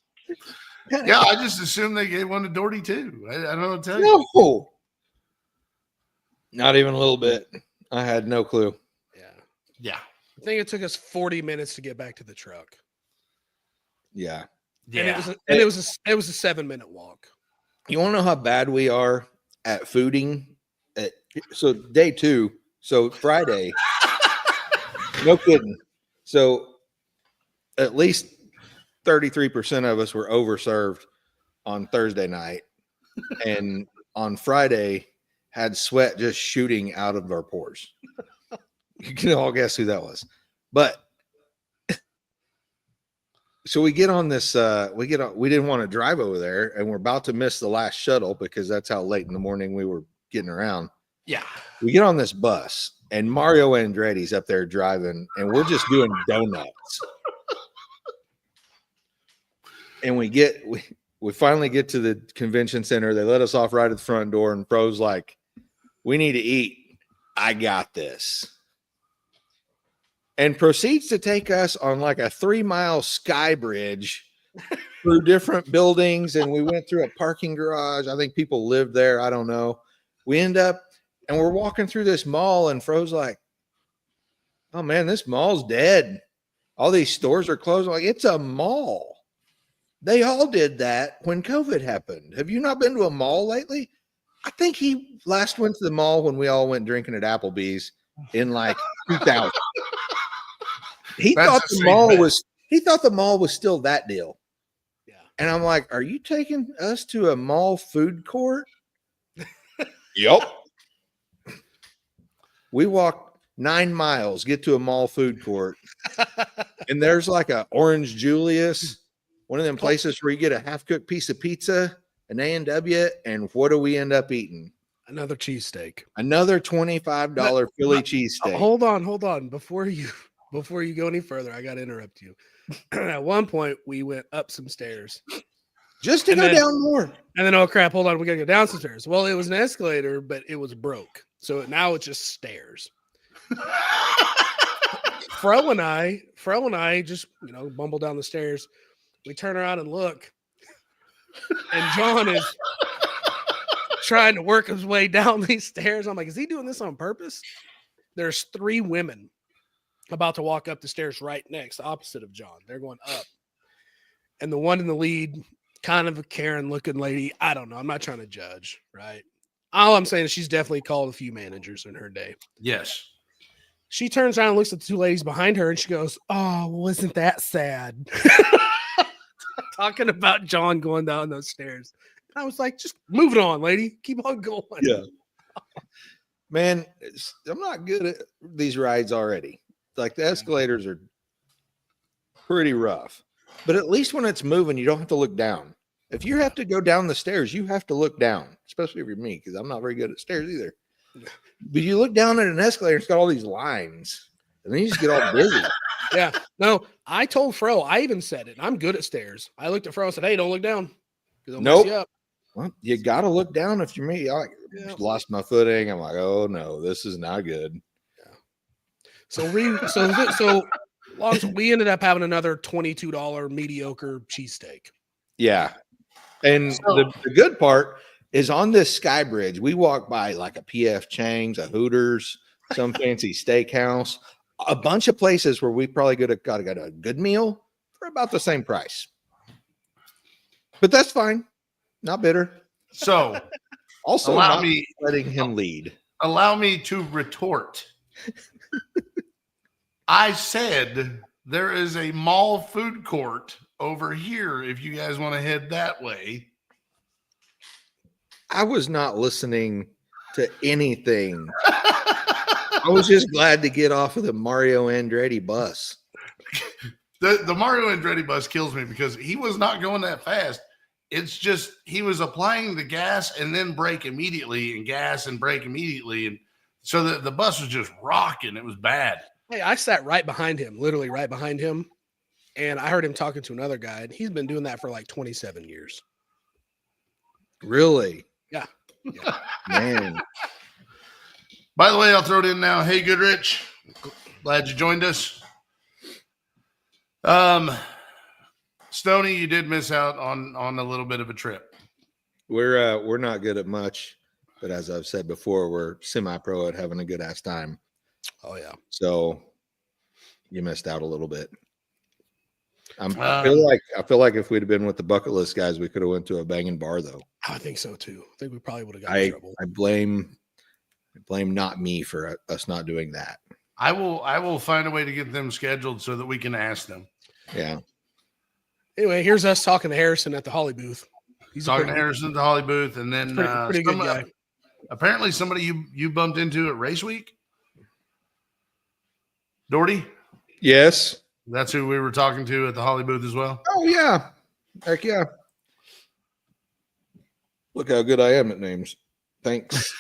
Yeah, I just assumed they gave one to Doherty too. I don't know what to tell you. No, not even a little bit. I had no clue. Yeah. I think it took us 40 minutes to get back to the truck. Yeah. And it was a 7-minute walk. You want to know how bad we are at fooding? So day 2, so Friday. No kidding. So at least 33% of us were overserved on Thursday night, and on Friday had sweat just shooting out of our pores. You can all guess who that was. But so we get on this, we didn't want to drive over there, and we're about to miss the last shuttle because that's how late in the morning we were getting around. Yeah. We get on this bus, and Mario Andretti's up there driving, and we're just doing donuts. And we finally get to the convention center. They let us off right at the front door, and Pro's like, "We need to eat. I got this." And proceeds to take us on like a 3-mile sky bridge through different buildings. And we went through a parking garage. I think people lived there. I don't know. We end up, and we're walking through this mall, and Fro's like, "Oh man, this mall's dead. All these stores are closed." I'm like, it's a mall. They all did that when COVID happened. Have you not been to a mall lately? I think he last went to the mall when we all went drinking at Applebee's in like 2000. He thought the mall was still that deal. Yeah. And I'm like, "Are you taking us to a mall food court?" Yep. We walk 9 miles, get to a mall food court, and there's like a Orange Julius, one of them places where you get a half-cooked piece of pizza, an A&W, and what do we end up eating? Another cheesesteak. Another $25 Philly cheesesteak. Hold on. Before you go any further, I got to interrupt you. At one point, we went up some stairs. Just to go down more. And then, oh crap, hold on, we got to go down some stairs. Well, it was an escalator, but it was broke. So now it's just stairs. Fro and I just, bumble down the stairs. We turn around and look. And John is trying to work his way down these stairs. I'm like, is he doing this on purpose? There's 3 women about to walk up the stairs right next, opposite of John. They're going up. And the one in the lead, kind of a Karen looking lady. I don't know. I'm not trying to judge, right? All I'm saying is she's definitely called a few managers in her day. Yes. She turns around and looks at the 2 ladies behind her and she goes, "Oh, wasn't that sad?" Talking about John going down those stairs. And I was like, just move it on, lady. Keep on going. Yeah. Man, I'm not good at these rides already. Like the escalators are pretty rough, but at least when it's moving, you don't have to look down. If you have to go down the stairs, you have to look down, especially if you're me, because I'm not very good at stairs either. But you look down at an escalator, it's got all these lines, and then you just get all dizzy. Yeah. No, I told Fro, I even said it. I'm good at stairs. I looked at Fro and said, "Hey, don't look down. Nope. You up." Well, you got to look down if you're me. I lost my footing. I'm like, "Oh no, this is not good." Yeah. So we ended up having another $22 mediocre cheesesteak. Yeah. And the good part is on this sky bridge, we walk by like a PF Chang's, a Hooters, some fancy steakhouse, a bunch of places where we probably could have got a good meal for about the same price. But that's fine. Not bitter. So also letting him lead. Allow me to retort. I said there is a mall food court over here if you guys want to head that way. I was not listening to anything. I was just glad to get off of the Mario Andretti bus. The Mario Andretti bus kills me because he was not going that fast. It's just he was applying the gas and then brake immediately and gas and brake immediately. And so the bus was just rocking. It was bad. Hey, I sat right behind him, literally right behind him. And I heard him talking to another guy. And he's been doing that for like 27 years. Really? Yeah. Man. By the way, I'll throw it in now. Hey, Goodrich, glad you joined us. Stoney, you did miss out on a little bit of a trip. We're not good at much, but as I've said before, we're semi-pro at having a good ass time. Oh yeah. So you missed out a little bit. I feel like if we'd have been with the bucket list guys, we could have went to a banging bar though. I think so too. I think we probably would have got in trouble. I blame not me for us not doing that. I will find a way to get them scheduled so that we can ask them. Yeah. Anyway, here's us talking to Harrison at the Holly booth. He's talking to Harrison at the Holly booth, and then pretty good guy. Apparently, somebody you bumped into at Race Week, Doherty. Yes. That's who we were talking to at the Holly booth as well. Oh yeah. Heck yeah. Look how good I am at names. Thanks.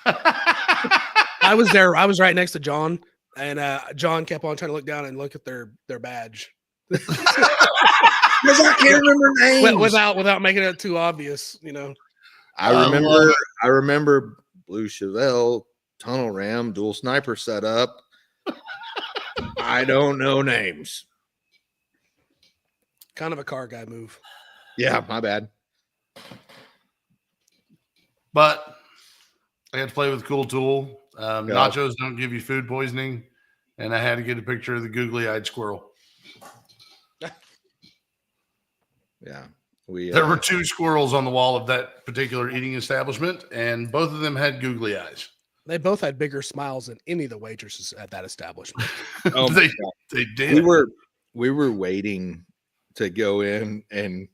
I was there. I was right next to John, and John kept on trying to look down and look at their badge. Because I can't remember names without making it too obvious, you know. I remember Blue Chevelle, tunnel ram, dual sniper setup. I don't know names. Kind of a car guy move. Yeah, my bad. But I had to play with Cool Tool. Nachos don't give you food poisoning, and I had to get a picture of the googly-eyed squirrel. Yeah. There were 2 squirrels on the wall of that particular eating establishment, and both of them had googly eyes. They both had bigger smiles than any of the waitresses at that establishment. Oh, they did. We were waiting to go in, and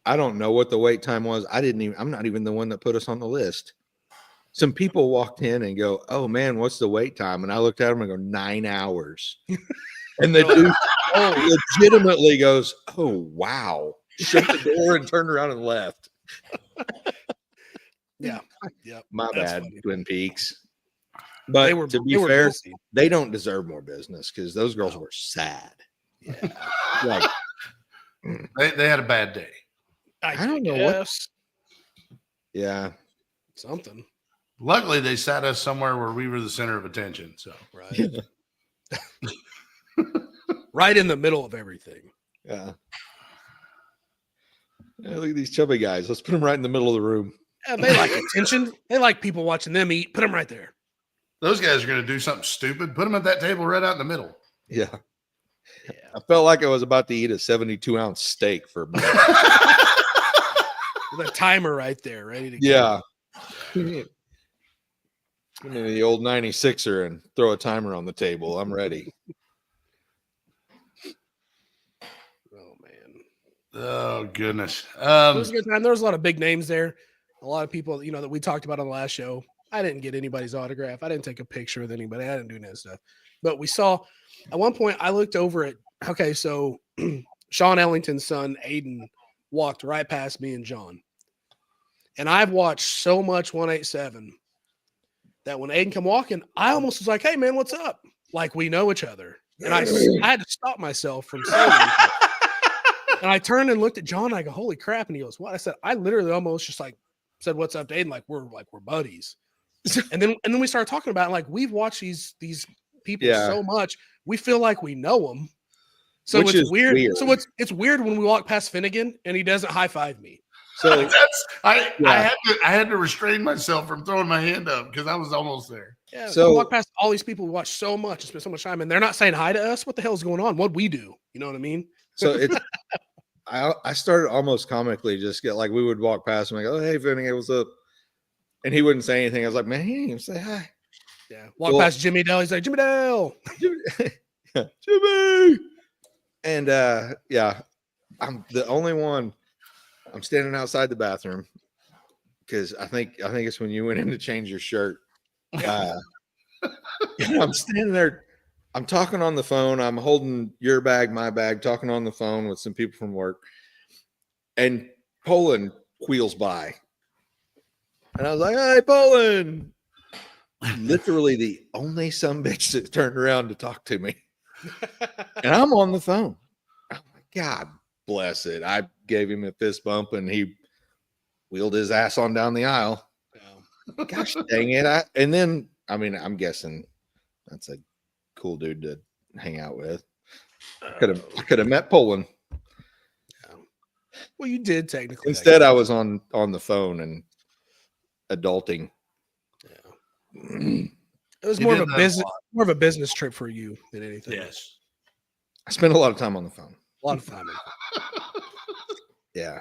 I don't know what the wait time was. I'm not even the one that put us on the list. Some people walked in and go, "Oh man, what's the wait time?" And I looked at them and go, 9 hours. And the dude legitimately goes, "Oh wow." Shut the door and turned around and left. Yeah. My bad, funny. Twin Peaks. But to be fair, guilty. They don't deserve more business because those girls were sad. Yeah. Like they had a bad day. I don't know what. Yeah. Something. Luckily, they sat us somewhere where we were the center of attention. So right. Right in the middle of everything. Yeah. Yeah, look at these chubby guys. Let's put them right in the middle of the room. Yeah, they like attention. They like people watching them eat. Put them right there. Those guys are going to do something stupid. Put them at that table right out in the middle. Yeah. I felt like I was about to eat a 72-ounce steak for a minute. With a timer right there, ready to go. Yeah. Give me the old 96er and throw a timer on the table. I'm ready. Oh goodness! It was a good time. There was a lot of big names there. A lot of people, that we talked about on the last show. I didn't get anybody's autograph. I didn't take a picture with anybody. I didn't do that stuff. But we saw at one point. I looked over at. Okay, so Sean Ellington's son Aiden walked right past me and John, and I've watched so much 187 that when Aiden come walking, I almost was like, "Hey man, what's up?" Like we know each other, and I had to stop myself from saying anything. And I turned and looked at John. And I go, "Holy crap!" And he goes, "What?" I said, "I literally almost just said what's up to Aiden, like we're buddies." and then we started talking about it, like we've watched these people so much, we feel like we know them. So which it's weird. So it's weird when we walk past Finnegan and he doesn't high five me. So I had to restrain myself from throwing my hand up because I was almost there. Yeah. So we walk past all these people we watch so much and spend so much time, and they're not saying hi to us. What the hell is going on? What'd we do? You know what I mean? So it's. I started almost comically just get like we would walk past him and go, "Hey, Finnegan, what's up?" And he wouldn't say anything. I was like, "Man, he didn't say hi." Yeah. Walk past Jimmy Dell. He's like, "Jimmy Dell." Jimmy. And I'm the only one. I'm standing outside the bathroom because I think it's when you went in to change your shirt. I'm standing there. I'm talking on the phone. I'm holding your bag, my bag, talking on the phone with some people from work. And Poland wheels by. And I was like, "Hey, Poland." Literally the only sumbitch that turned around to talk to me. And I'm on the phone. I'm like, God bless it. I gave him a fist bump and he wheeled his ass on down the aisle. Gosh dang it. And then I mean, I'm guessing that's a cool dude to hang out with. I could have met Poland. Well, you did technically. Instead, I was on the phone and adulting. Yeah. It was You more of did a that a business, lot. more of a business trip for you than anything. Yes. I spent a lot of time on the phone. A lot of time. Yeah.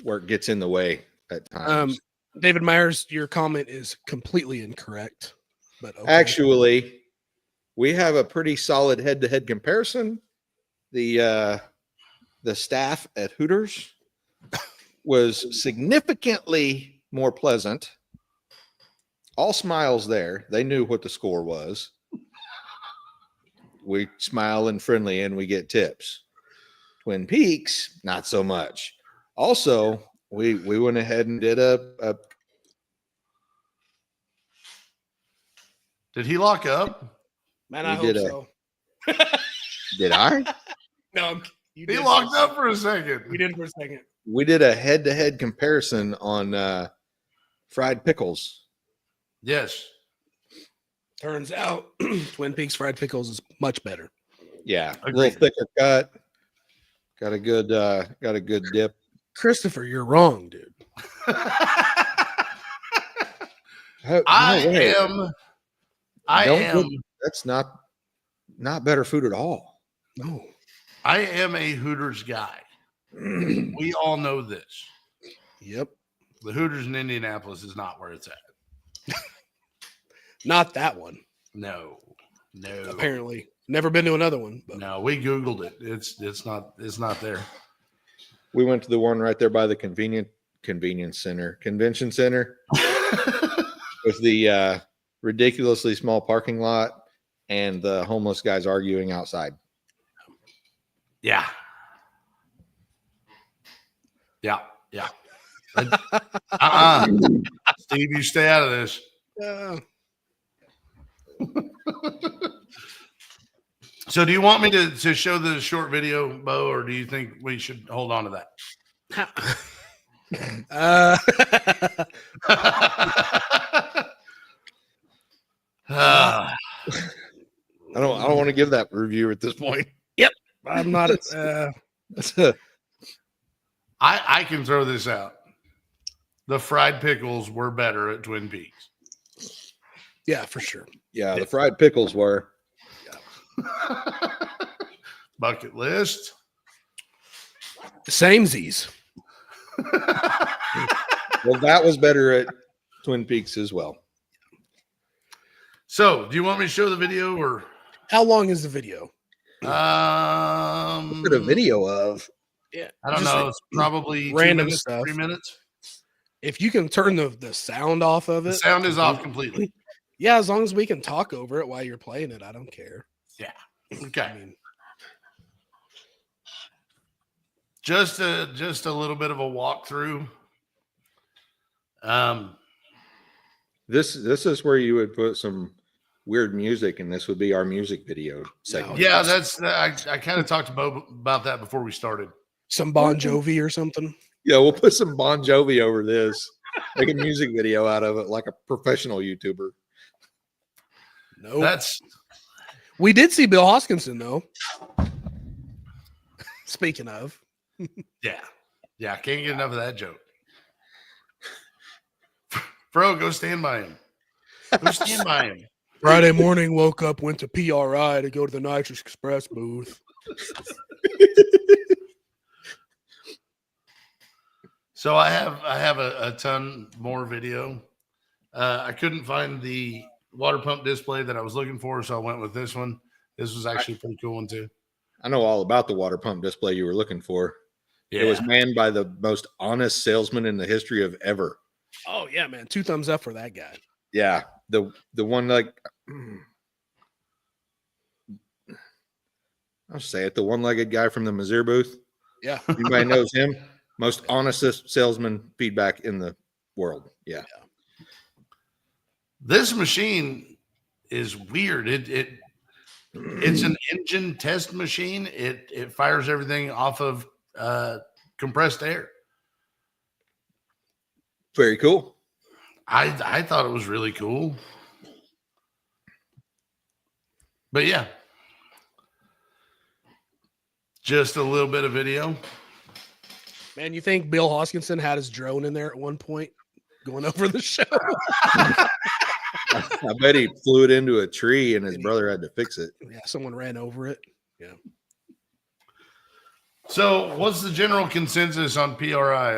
Work gets in the way at times. David Myers, your comment is completely incorrect. But okay. Actually, we have a pretty solid head-to-head comparison. The staff at Hooters was significantly more pleasant. All smiles there. They knew what the score was. We smile and friendly and we get tips. Twin Peaks, not so much. Also, we went ahead and did a Did he lock up? Man, I we hope did so. did I? No, you He did locked for a up for a second. second. You did for a second. We did a head-to-head comparison on fried pickles. Yes. Turns out Twin Peaks fried pickles is much better. Yeah, a Agreed. little thicker cut. Got a good dip. Christopher, you're wrong, dude. No way. I That's not better food at all. No. am a Hooters guy. We all know this. Yep. The Hooters in Indianapolis is not where it's at. Not that one. No. Apparently. Never been to another one. But. No, we Googled it. It's not there. We went to the one right there by the convention center with the ridiculously small parking lot and the homeless guys arguing outside. Yeah. Steve, you stay out of this. So do you want me to show the short video, Bo, or do you think we should hold on to that? I don't want to give that review at this point. Yep. I'm not I can throw this out. The fried pickles were better at Twin Peaks. yeah, for sure. Yeah, the fried pickles were. Bucket list. Samesies. Well, that was better at Twin Peaks as well. So, do you want me to show the video or? How long is the video? Look at a video of. Yeah, I don't know. It's probably random 2 minutes, stuff. 3 minutes. If you can turn the sound off of it. The sound is off completely. Yeah, as long as we can talk over it while you're playing it, I don't care. Yeah. Okay. I mean, Just a little bit of a walkthrough. This is where you would put some weird music, and this would be our music video segment. Yeah, that's I kind of talked to Bo about that before we started. some Bon Jovi or something. Yeah, we'll put some Bon Jovi over this. Make a music video out of it like a professional YouTuber. No, That's we did see Bill Hoskinson though. Speaking of, yeah. Can't get enough of that joke. Bro, go stand by him. Go stand by him. Friday morning, woke up, went to PRI to go to the Nitrous Express booth. So I have a ton more video. I couldn't find the water pump display that I was looking for, so I went with this one. This was actually a pretty cool one too. I know all about the water pump display you were looking for. Yeah. It was manned by the most honest salesman in the history of ever. Oh yeah, man! 2 thumbs up for that guy. Yeah, the one like I'll say it, the one-legged guy from the Missouri booth. Yeah, Anybody knows him? Most honest salesman feedback in the world. Yeah. This machine is weird. It's an engine test machine. It fires everything off of compressed air. Very cool. I thought it was really cool. But yeah, just a little bit of video. Man, you think Bill Hoskinson had his drone in there at one point going over the show? I bet he flew it into a tree and his brother had to fix it. Yeah, someone ran over it. Yeah. So what's the general consensus on PRI?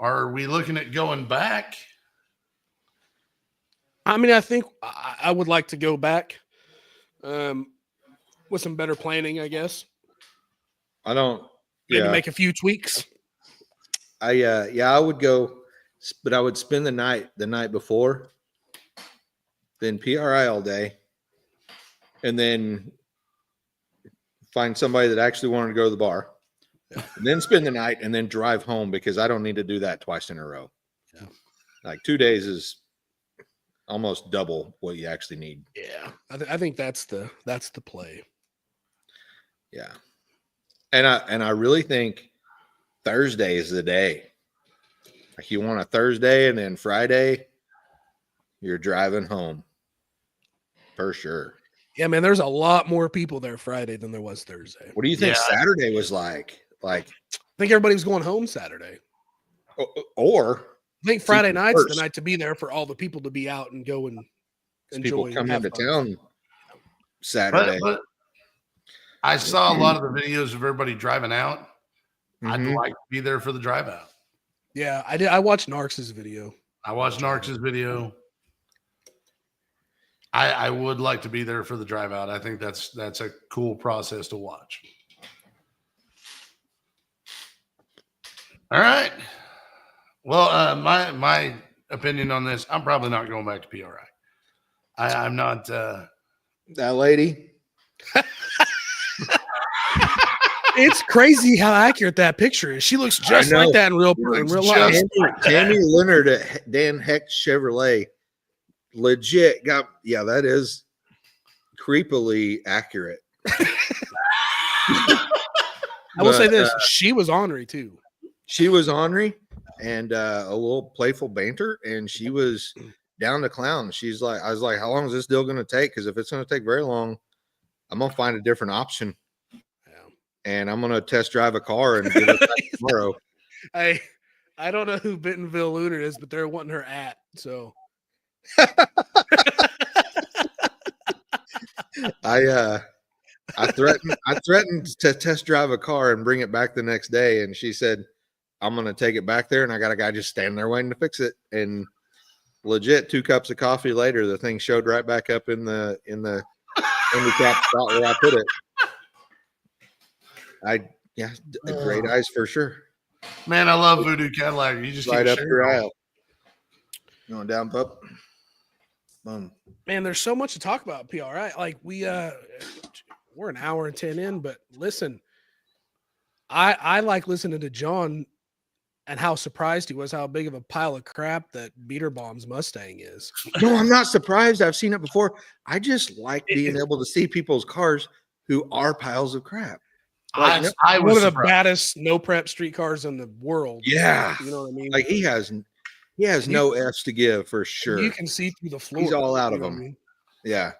Are we looking at going back? I mean, I think I would like to go back with some better planning, I guess. I don't. Maybe Yeah. make a few tweaks. I would go, but I would spend the night before, then PRI all day, and then find somebody that actually wanted to go to the bar, and then spend the night and then drive home because I don't need to do that twice in a row. Yeah. Like 2 days is almost double what you actually need. Yeah, I think that's the play. Yeah. And I really think Thursday is the day. Like you want a Thursday and then Friday, you're driving home for sure. Yeah, man, there's a lot more people there Friday than there was Thursday. What do you think Saturday was like? Like, I think everybody was going home Saturday. or I think Friday people night's first. the night to be there for all the people to be out and go and people enjoy. come have into fun. town Saturday. But I saw a lot of the videos of everybody driving out. I'd Mhm. like to be there for the drive out. Yeah, I did. I watched Narx's video. I watched Narx's video. I would like to be there for the drive out. I think that's a cool process to watch. All right. Well, my opinion on this, I'm probably not going back to PRI. I'm not. That lady. It's crazy how accurate that picture is. She looks just like that in real life. Tammy Leonard at Dan Hecht Chevrolet legit got, that is creepily accurate. I will say this: she was ornery too. She was ornery and a little playful banter, and she was down to clown. She's like, I was like, how long is this deal going to take? Because if it's going to take very long, I'm going to find a different option. And I'm gonna test drive a car and give it back tomorrow. I don't know who Bentonville Lunar is, but they're wanting her at. So I threatened to test drive a car and bring it back the next day, and she said, I'm gonna take it back there, and I got a guy just standing there waiting to fix it. And legit 2 cups of coffee later, the thing showed right back up in the handicap spot where I put it. Great eyes for sure. Man, I love Voodoo Cadillac. You just Right keep up sharing your them. aisle. Going down, pup. Boom. man, there's so much to talk about PRI. Like we're an hour and 10 in, but listen, I like listening to John and how surprised he was how big of a pile of crap that Beaterbaum's Mustang is. No, I'm not surprised. I've seen it before. I just like being able to see people's cars who are piles of crap. Like, I One was of the surprised. baddest no prep street cars in the world. Yeah. You know what I mean? Like he has no F's to give for sure. You can see through the floor. He's all out you of know what them. I mean? Yeah.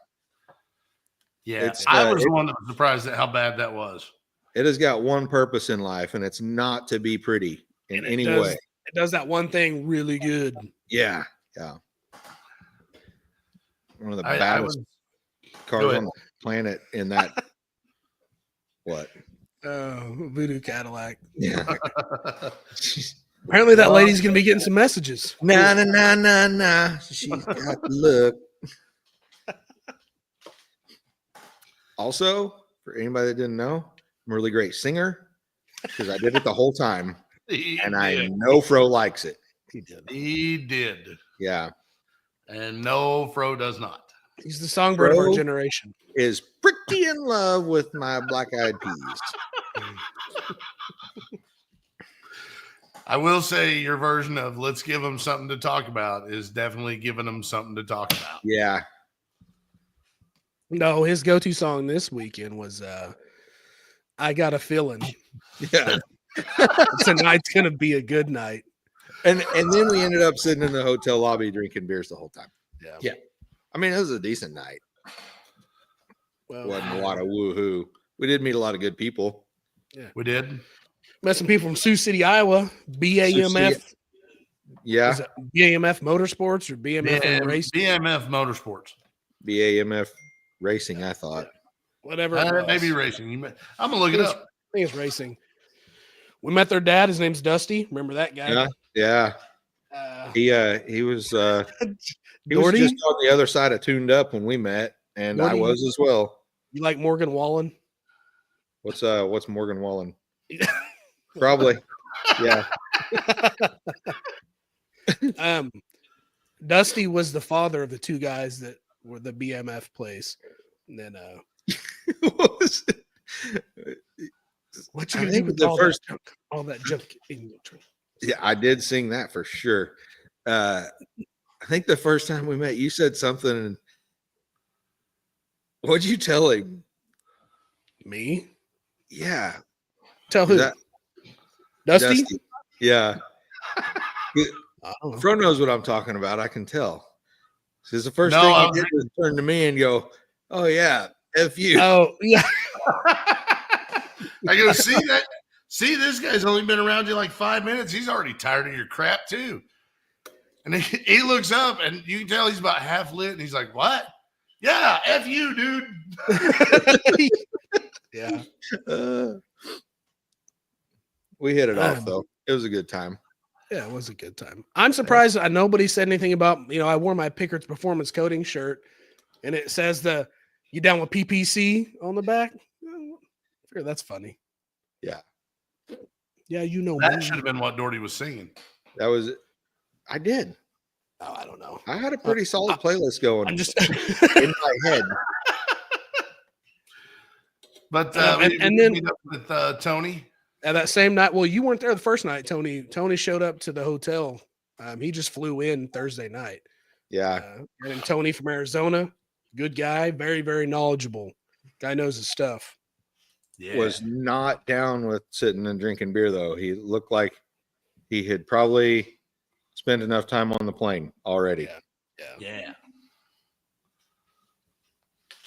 Yeah, It's, I was the one that was surprised at how bad that was. It has got one purpose in life, and it's not to be pretty in any way. It does that one thing really good. Yeah. Yeah. One of the I baddest was cars on the planet in that. What? Voodoo Cadillac. Yeah. Apparently that lady's gonna be getting some messages. Nah. She's got the look. Also, for anybody that didn't know, I'm a really great singer because I did it the whole time, and I know Fro likes it. He did. Yeah, And no, Fro does not. He's the songbird of our Bro. generation. is pretty in love with my black-eyed peas. I will say your version of "Let's give them something to talk about" is definitely giving them something to talk about. Yeah, No, his go-to song this weekend was I Got a Feeling yeah. Tonight's gonna be a good night. And then we ended up sitting in the hotel lobby drinking beers the whole time. Yeah. I mean, it was a decent night. Well, Wasn't a lot of woohoo. We did meet a lot of good people. We did. met some people from Sioux City, Iowa. BAMF. Yeah. Is it BAMF Motorsports or BMF Race? BMF Motorsports. BAMF Racing, I thought. Whatever. It was. Maybe racing. I'm gonna look it up. I think it's racing. We met their dad. His name's Dusty. Remember that guy? Yeah. He was he was Doherty? just on the other side of tuned up when we met, and Doherty? I was as well. You like Morgan Wallen? What's Morgan Wallen? Probably. Yeah. Dusty was the father of the two guys that were the BMF place. And then What was it? what you I gonna do think with the all first- that junk? All that junk in your trunk? Yeah, I did sing that for sure. I think the first time we met, you said something. And what'd you tell him? Me? Yeah. Tell who? That- Dusty? Yeah. I don't know. Fro knows what I'm talking about. I can tell. Because the first No, thing I he was did was turn to me and go, "Oh yeah, F you." Oh yeah. I go, see that? See, this guy's only been around you like 5 minutes. He's already tired of your crap too. And he looks up, and you can tell he's about half lit, and he's like, "What? Yeah, F you, dude." Yeah. We hit it off though. It was a good time. Yeah, it was a good time. I'm surprised nobody said anything about, I wore my Pickert's Performance Coating shirt and it says you down with PPC on the back. Sure, that's funny. Yeah. Yeah, That should have been what Doherty was singing. That was it. I did. Oh, I don't know. I had a pretty solid playlist going I'm just in my head. But and then meet up with Tony. that same night, well, you weren't there the first night, Tony. Tony showed up to the hotel. He just flew in Thursday night. Yeah. And then Tony from Arizona, good guy, very, very knowledgeable. Guy knows his stuff. Yeah. Was not down with sitting and drinking beer though. He looked like he had probably spent enough time on the plane already. Yeah.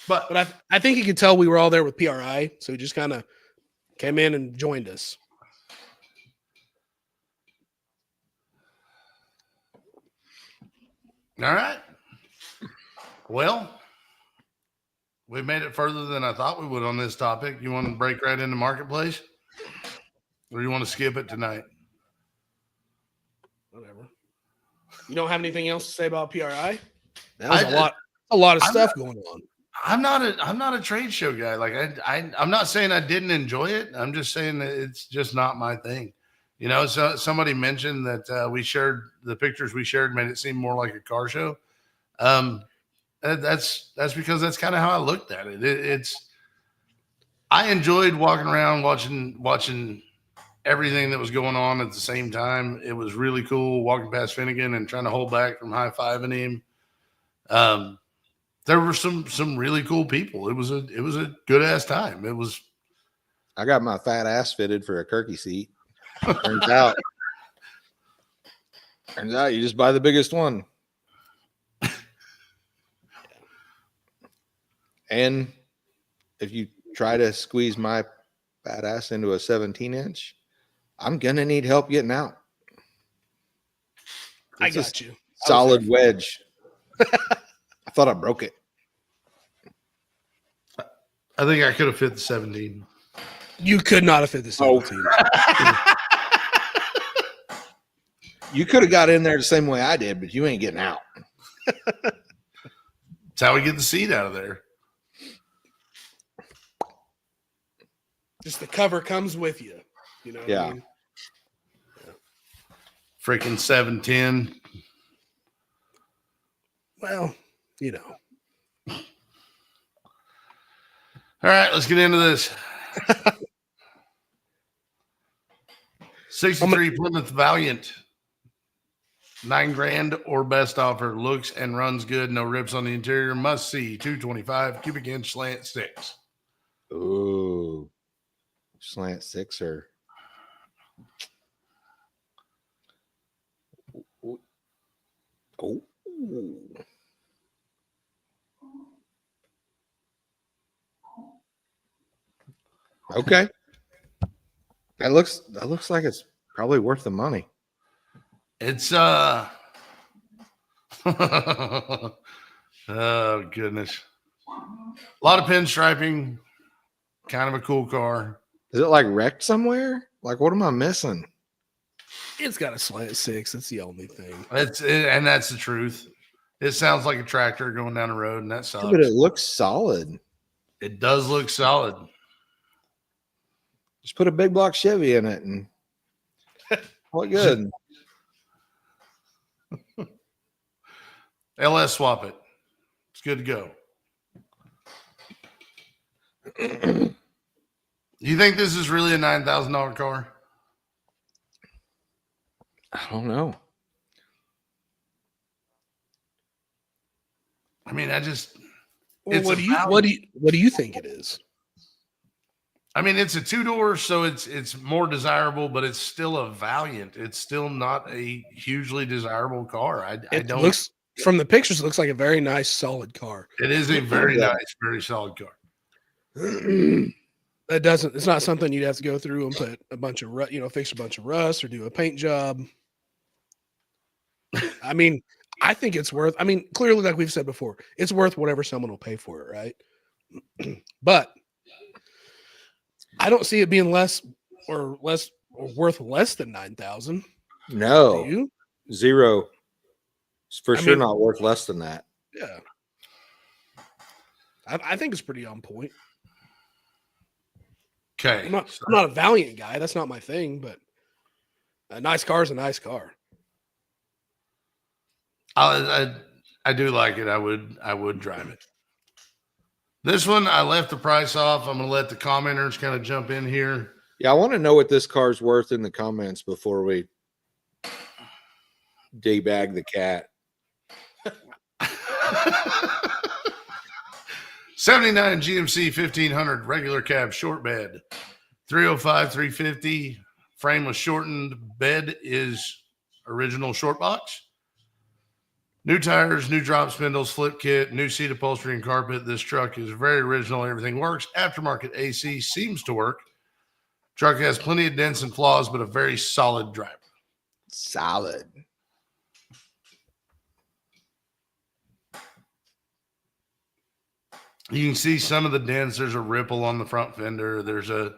But I think you could tell we were all there with PRI, so he just kind of came in and joined us. All right. Well, we made it further than I thought we would on this topic. You want to break right into Marketplace? Or you want to skip it tonight? Whatever. You don't have anything else to say about PRI? That was a lot of stuff going on. I'm not a trade show guy. Like I'm not saying I didn't enjoy it. I'm just saying that it's just not my thing. So somebody mentioned that we shared the pictures we shared made it seem more like a car show. That's because that's kind of how I looked at it. I enjoyed walking around watching everything that was going on at the same time. It was really cool walking past Finnegan and trying to hold back from high-fiving him. There were some really cool people. It was a good ass time. I got my fat ass fitted for a Kirky seat. Turns out you just buy the biggest one. And if you try to squeeze my fat ass into a 17-inch, I'm gonna need help getting out. I got you. Solid wedge. I thought I broke it. I think I could have fit the 17. You could not have fit the 17. You could have got in there the same way I did, but you ain't getting out. That's how we get the seat out of there. Just the cover comes with you. You know what I mean? Freaking 710. Well, All right, let's get into this. 63 Plymouth Valiant. $9,000 or best offer. Looks and runs good. No rips on the interior. Must see. 225 cubic inch slant sticks. Ooh. Slant sixer. Oh. Okay. That looks like it's probably worth the money. It's oh goodness. A lot of pinstriping, kind of a cool car. Is it like wrecked somewhere? Like, what am I missing? It's got a slant 6. That's the only thing. And that's the truth. It sounds like a tractor going down the road, and that sucks. Yeah, but it looks solid. It does look solid. Just put a big block Chevy in it and what good. LS swap it. It's good to go. You think this is really a $9,000 car? I don't know. I mean, Well, what do you think it is? I mean, it's a 2-door, so it's more desirable, but it's still a Valiant. It's still not a hugely desirable car. I don't. Looks from the pictures. It looks like a very nice, solid car. It is a very nice, very solid car. It's not something you'd have to go through and put a bunch of fix a bunch of rust or do a paint job. I mean, I think it's worth. I mean, clearly, like we've said before, it's worth whatever someone will pay for it, right? But I don't see it being worth less than 9,000. No, Do you? Zero. It's for sure not worth less than that. Yeah, I think it's pretty on point. Okay, I'm not a Valiant guy. That's not my thing. But a nice car is a nice car. I do like it. I would drive it. This one, I left the price off. I'm going to let the commenters kind of jump in here. Yeah, I want to know what this car's worth in the comments before we debag the cat. 79 GMC 1500 regular cab short bed, 305 350. Frame was shortened. Bed is original short box. New tires, new drop spindles, flip kit, new seat upholstery and carpet. This truck is very original. Everything works. Aftermarket AC seems to work. Truck has plenty of dents and flaws, but a very solid driver. Solid. You can see some of the dents. There's a ripple on the front fender. There's a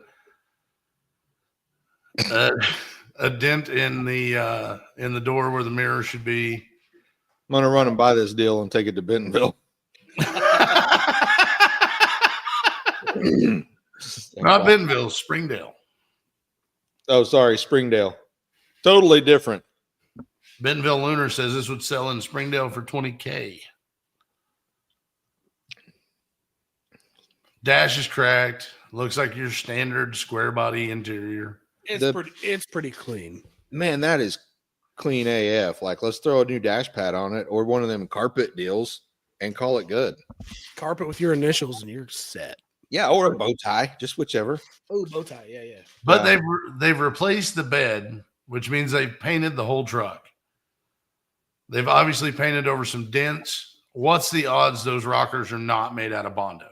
dent in the door where the mirror should be. I'm gonna run and buy this deal and take it to Bentonville. Not Bentonville, Springdale. Oh, sorry, Springdale. Totally different. Bentonville Lunar says this would sell in Springdale for $20,000. Dash is cracked. Looks like your standard square body interior. It's pretty clean. Man, that is clean AF. Like, let's throw a new dash pad on it or one of them carpet deals and call it good. Carpet with your initials and you're set. Yeah, or a bow tie, just whichever. Oh, bow tie, yeah. But they've replaced the bed, which means they've painted the whole truck. They've obviously painted over some dents. What's the odds those rockers are not made out of Bondo?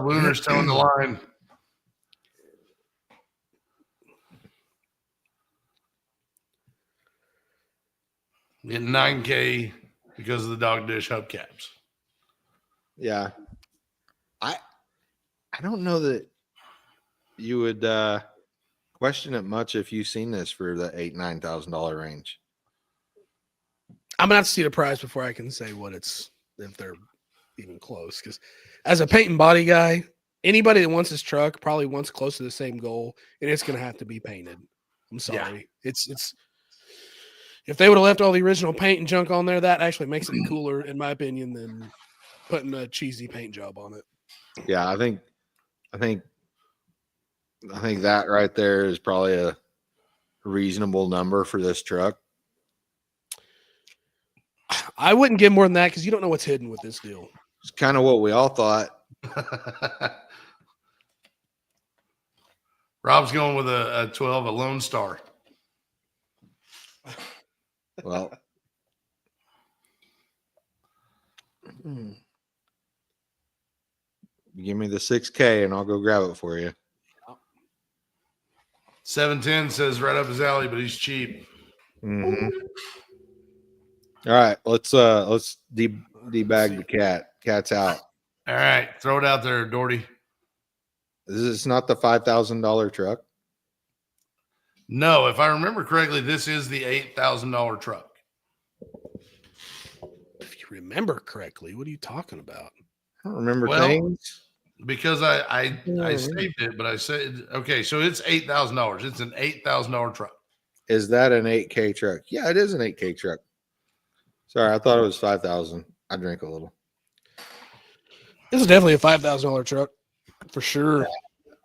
Lunar's towing the line. Getting $9,000 because of the dog dish hubcaps. Yeah. I don't know that you would question it much if you've seen this for the $8,000-$9,000 range. I'm gonna have to see the price before I can say what it's if they're even close. Because as a paint and body guy, anybody that wants this truck probably wants close to the same goal, and it's gonna have to be painted. I'm sorry. Yeah. It's if they would have left all the original paint and junk on there, that actually makes it cooler, in my opinion, than putting a cheesy paint job on it. Yeah, I think that right there is probably a reasonable number for this truck. I wouldn't give more than that because you don't know what's hidden with this deal. It's kind of what we all thought. Rob's going with a 12, a Lone Star. Well, give me the 6K and I'll go grab it for you. 710 says right up his alley, but he's cheap. Mm-hmm. All right, let's debag the cat. Cat's out. All right, throw it out there, Doherty. This is not the $5,000 truck. No, if I remember correctly, this is the $8,000 truck. If you remember correctly, what are you talking about? I don't remember Well, things. Because I saved it, but I said, okay, so it's $8,000. It's an $8,000 truck. Is that an 8K truck? Yeah, it is an 8K truck. Sorry, I thought it was 5,000. I drink a little. This is definitely a $5,000 truck for sure.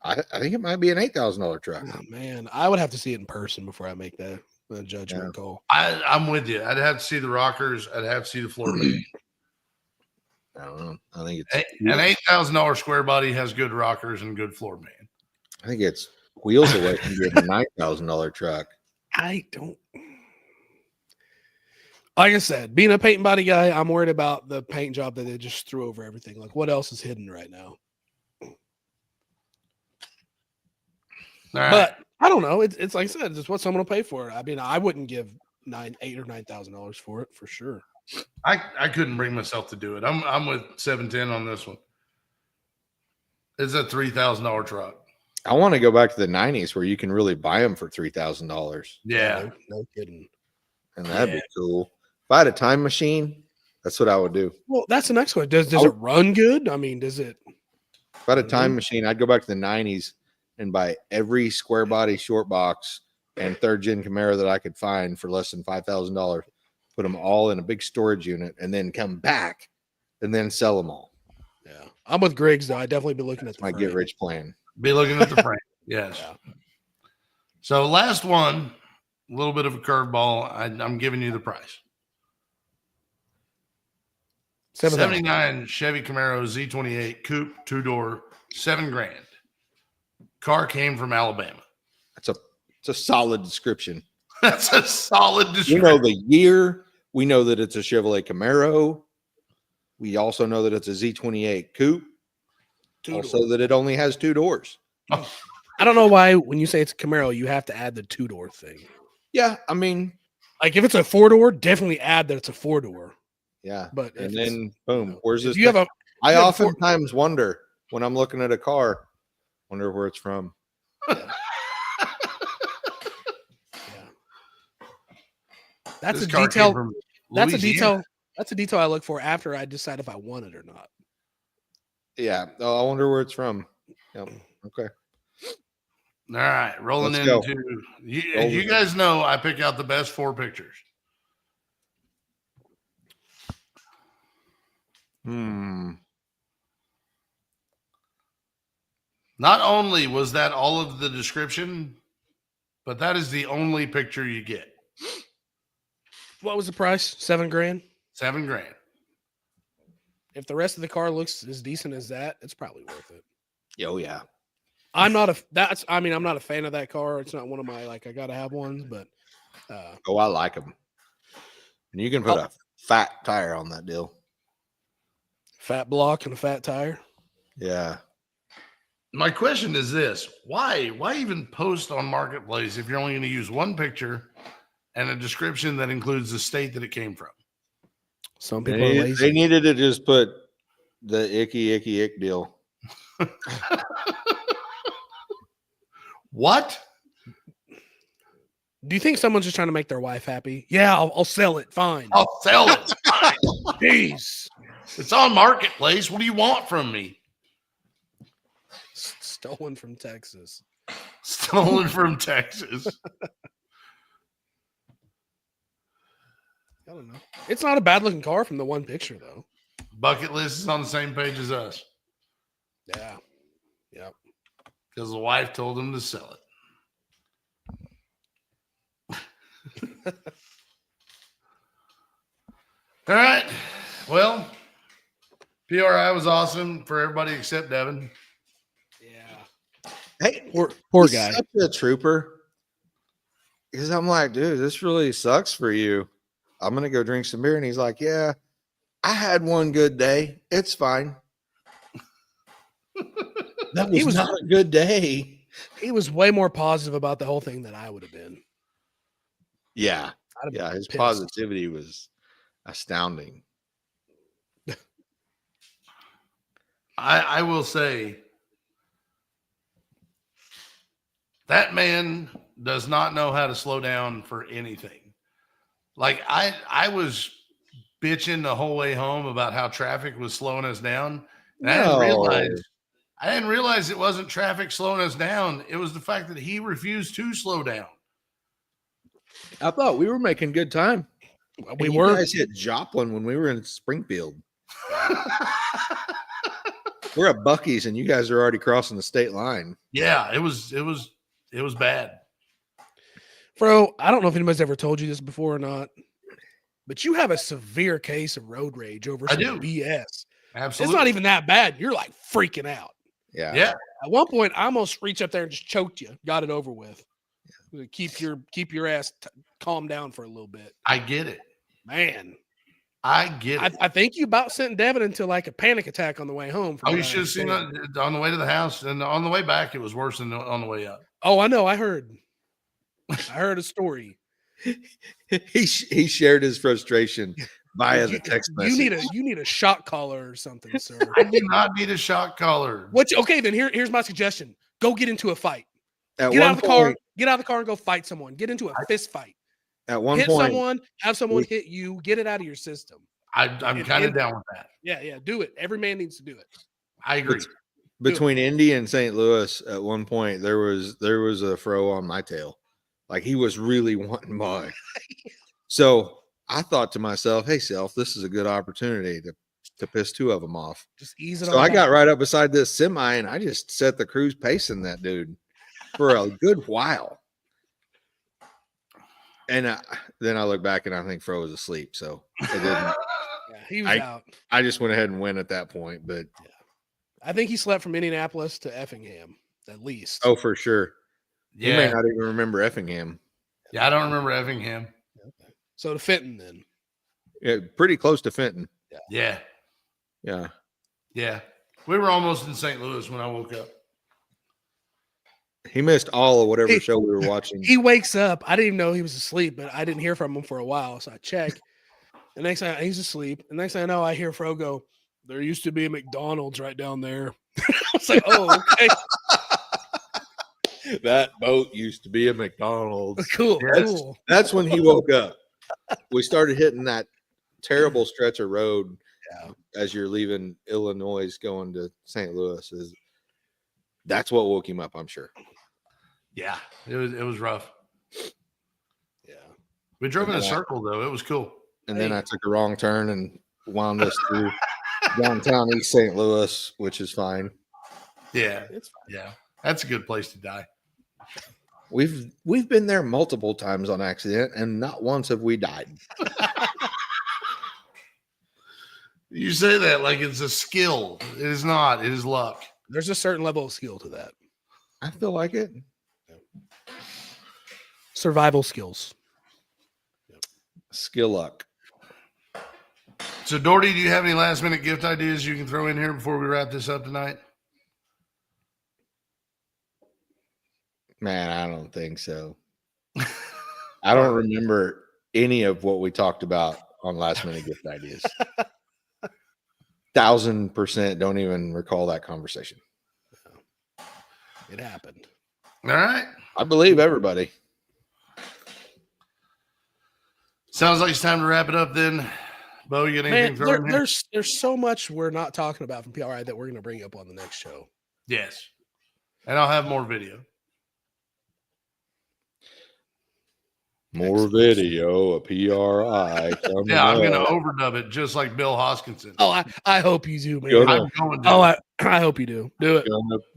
I think it might be an $8,000 truck. Oh, man, I would have to see it in person before I make that judgment call. I'm with you. I'd have to see the rockers. I'd have to see the floor pan. I don't know. I think it's an $8,000 square body has good rockers and good floor pan. I think it's wheels away from getting a $9,000 truck. I don't. Like I said, being a paint and body guy, I'm worried about the paint job that they just threw over everything. Like, what else is hidden right now? But I don't know. It's like I said, it's what someone will pay for it. I mean, I wouldn't give $8,000 or $9,000 for it for sure. I couldn't bring myself to do it. I'm with 710 on this one. It's a $3,000 truck. I want to go back to the 90s where you can really buy them for $3,000. Yeah, no kidding. And that'd be cool. If I had a time machine, that's what I would do. Well, that's the next one. Does it run good? I mean, does it? If I had a time machine, I'd go back to the 90s and buy every square body short box and third gen Camaro that I could find for less than $5,000. Put them all in a big storage unit and then come back and then sell them all. Yeah, I'm with Griggs though. I definitely be looking at my get rich plan. Be looking at the frame. Yes. Yeah. So last one, a little bit of a curveball. I'm giving you the price. 79 Chevy Camaro Z28 coupe, 2-door, $7,000. Car came from Alabama. It's a solid description. That's a solid description. We know the year. We know that it's a Chevrolet Camaro. We also know that it's a Z28 coupe. Also that it only has 2 doors. Oh. I don't know why when you say it's a Camaro, you have to add the 2-door thing. Yeah, I mean, like if it's a 4-door, definitely add that it's a 4-door. Yeah, but and then boom, where's this? You have I oftentimes wonder when I'm looking at a car, wonder where it's from. That's a detail. That's a detail. That's a detail I look for after I decide if I want it or not. Yeah. Oh, I wonder where it's from. Yep. Okay. All right. Rolling into you guys know I pick out the best 4 pictures. Not only was that all of the description, but that is the only picture you get. What was the price? $7,000? $7,000. If the rest of the car looks as decent as that, it's probably worth it. Oh yeah. I'm not a fan of that car. It's not one of my I gotta have ones, but I like them. And you can put a fat tire on that deal. Fat block and a fat tire. Yeah. My question is this: why even post on Marketplace if you're only going to use one picture and a description that includes the state that it came from? Some people are lazy. They needed to just put the icky ick deal. What? Do you think someone's just trying to make their wife happy? Yeah, I'll sell it. Fine. I'll sell it. Fine. Jeez. It's on Marketplace. What do you want from me? Stolen from Texas. Stolen from Texas. I don't know. It's not a bad looking car from the one picture, though. Bucket list is on the same page as us. Yeah. Yep. Because the wife told him to sell it. All right. Well, PRI was awesome for everybody except Devin. Yeah. Hey, Poor he's guy. such a trooper. Because I'm like, dude, this really sucks for you. I'm gonna go drink some beer, and he's like, yeah, I had one good day. It's fine. That was not a good day. He was way more positive about the whole thing than I would have been. Yeah. I'd have Yeah. been His pissed. positivity was astounding. I will say that man does not know how to slow down for anything. Like I was bitching the whole way home about how traffic was slowing us down. And I didn't realize it wasn't traffic slowing us down. It was the fact that he refused to slow down. I thought we were making good time. We And were. You guys hit Joplin when we were in Springfield. We're at Buc-ee's, and you guys are already crossing the state line. Yeah, it was bad. Bro, I don't know if anybody's ever told you this before or not, but you have a severe case of road rage over I some do. BS. Absolutely. It's not even that bad. You're like freaking out. Yeah. Yeah. At one point, I almost reached up there and just choked you. Got it over with. Keep your ass calm down for a little bit. I get it. Man. I get it. I think you about sent Devin into like a panic attack on the way home. Oh, you should have seen it on the way to the house, and on the way back, it was worse than on the way up. Oh, I know. I heard a story. He shared his frustration via the text message. You need a shot collar or something, sir. I do not need a shot collar. Okay, then here's my suggestion. Go get into a fight. Get out of the car and go fight someone. Get into a fist fight. At one hit point, someone, have someone hit you, get it out of your system. I'm kind of down with that. Yeah, do it. Every man needs to do it. I agree. Between Indy and St. Louis, at one point there was a fro on my tail. Like he was really wanting mine. So I thought to myself, hey, self, this is a good opportunity to piss two of them off. Just ease it So on I out. got right up beside this semi and I just set the cruise pacing that dude for a good while. And then I look back and I think Fro was asleep. So it didn't. Yeah, he was out. I just went ahead and went at that point. But I think he slept from Indianapolis to Effingham, at least. oh, for sure. Yeah. You may not even remember Effingham. Yeah, I don't remember Effingham. Okay. So to Fenton then. Yeah, pretty close to Fenton. Yeah. Yeah. Yeah. We were almost in St. Louis when I woke up. He missed all of whatever show we were watching. He wakes up. I didn't even know he was asleep, but I didn't hear from him for a while. So I check. The next thing he's asleep. The next thing I know, I hear Fro go, there used to be a McDonald's right down there. I was like, oh, okay. That boat used to be a McDonald's. Cool. Yes. Cool. That's when he woke up. We started hitting that terrible stretch of road as you're leaving Illinois going to St. Louis. That's what woke him up, I'm sure. Yeah, it was rough. Yeah. We drove in a circle though. It was cool. And then I took a wrong turn and wound us through downtown East St. Louis, which is fine. Yeah. It's fine. Yeah. That's a good place to die. We've been there multiple times on accident, and not once have we died. You say that like it's a skill. It is not. It is luck. There's a certain level of skill to that. I feel like it. Survival skills. Skill luck. So, Doherty, do you have any last minute gift ideas you can throw in here before we wrap this up tonight? Man, I don't think so. I don't remember any of what we talked about on last minute gift ideas. 1000% don't even recall that conversation. It happened. All right. I believe everybody. Sounds like it's time to wrap it up then. Bo, you got anything Man, to throw in here? there's so much we're not talking about from PRI that we're going to bring up on the next show. Yes. And I'll have more video. More video, a PRI. Yeah, I'm going to overdub it just like Bill Hoskinson. Oh, I hope you do, man. Gonna- I'm going to. Oh, I hope you do. Do it.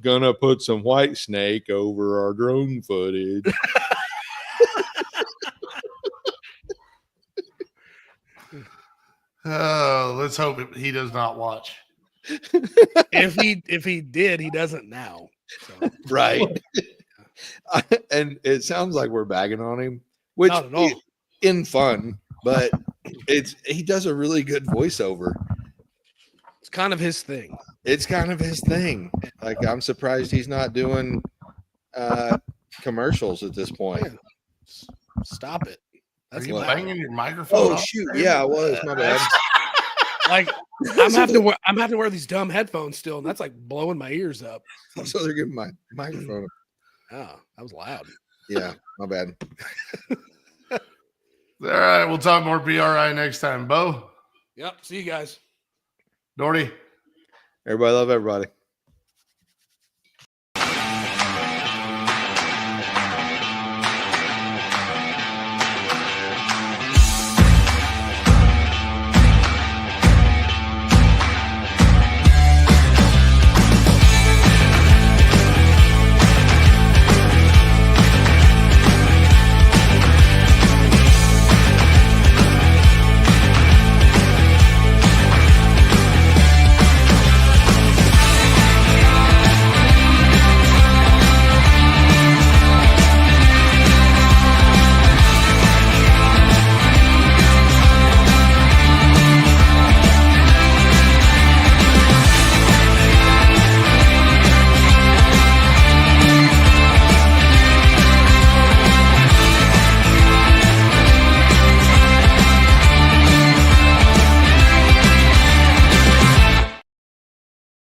Gonna put some white snake over our drone footage. Oh, let's hope he does not watch. If he did, he doesn't now. So. Right. And it sounds like we're bagging on him, which Not at all. in fun, but he does a really good voiceover. It's kind of his thing. It's kind of his thing. Like, I'm surprised he's not doing commercials at this point. Man, stop it. Are That's you loud. banging your microphone? Oh off? shoot! Yeah, I was. My bad. Like I'm having to wear these dumb headphones still, and that's like blowing my ears up. So they're giving my microphone. Oh, that was loud. Yeah, my bad. All right, we'll talk more PRI next time. Bo, Yep. See you guys. Doherty. Everybody love everybody.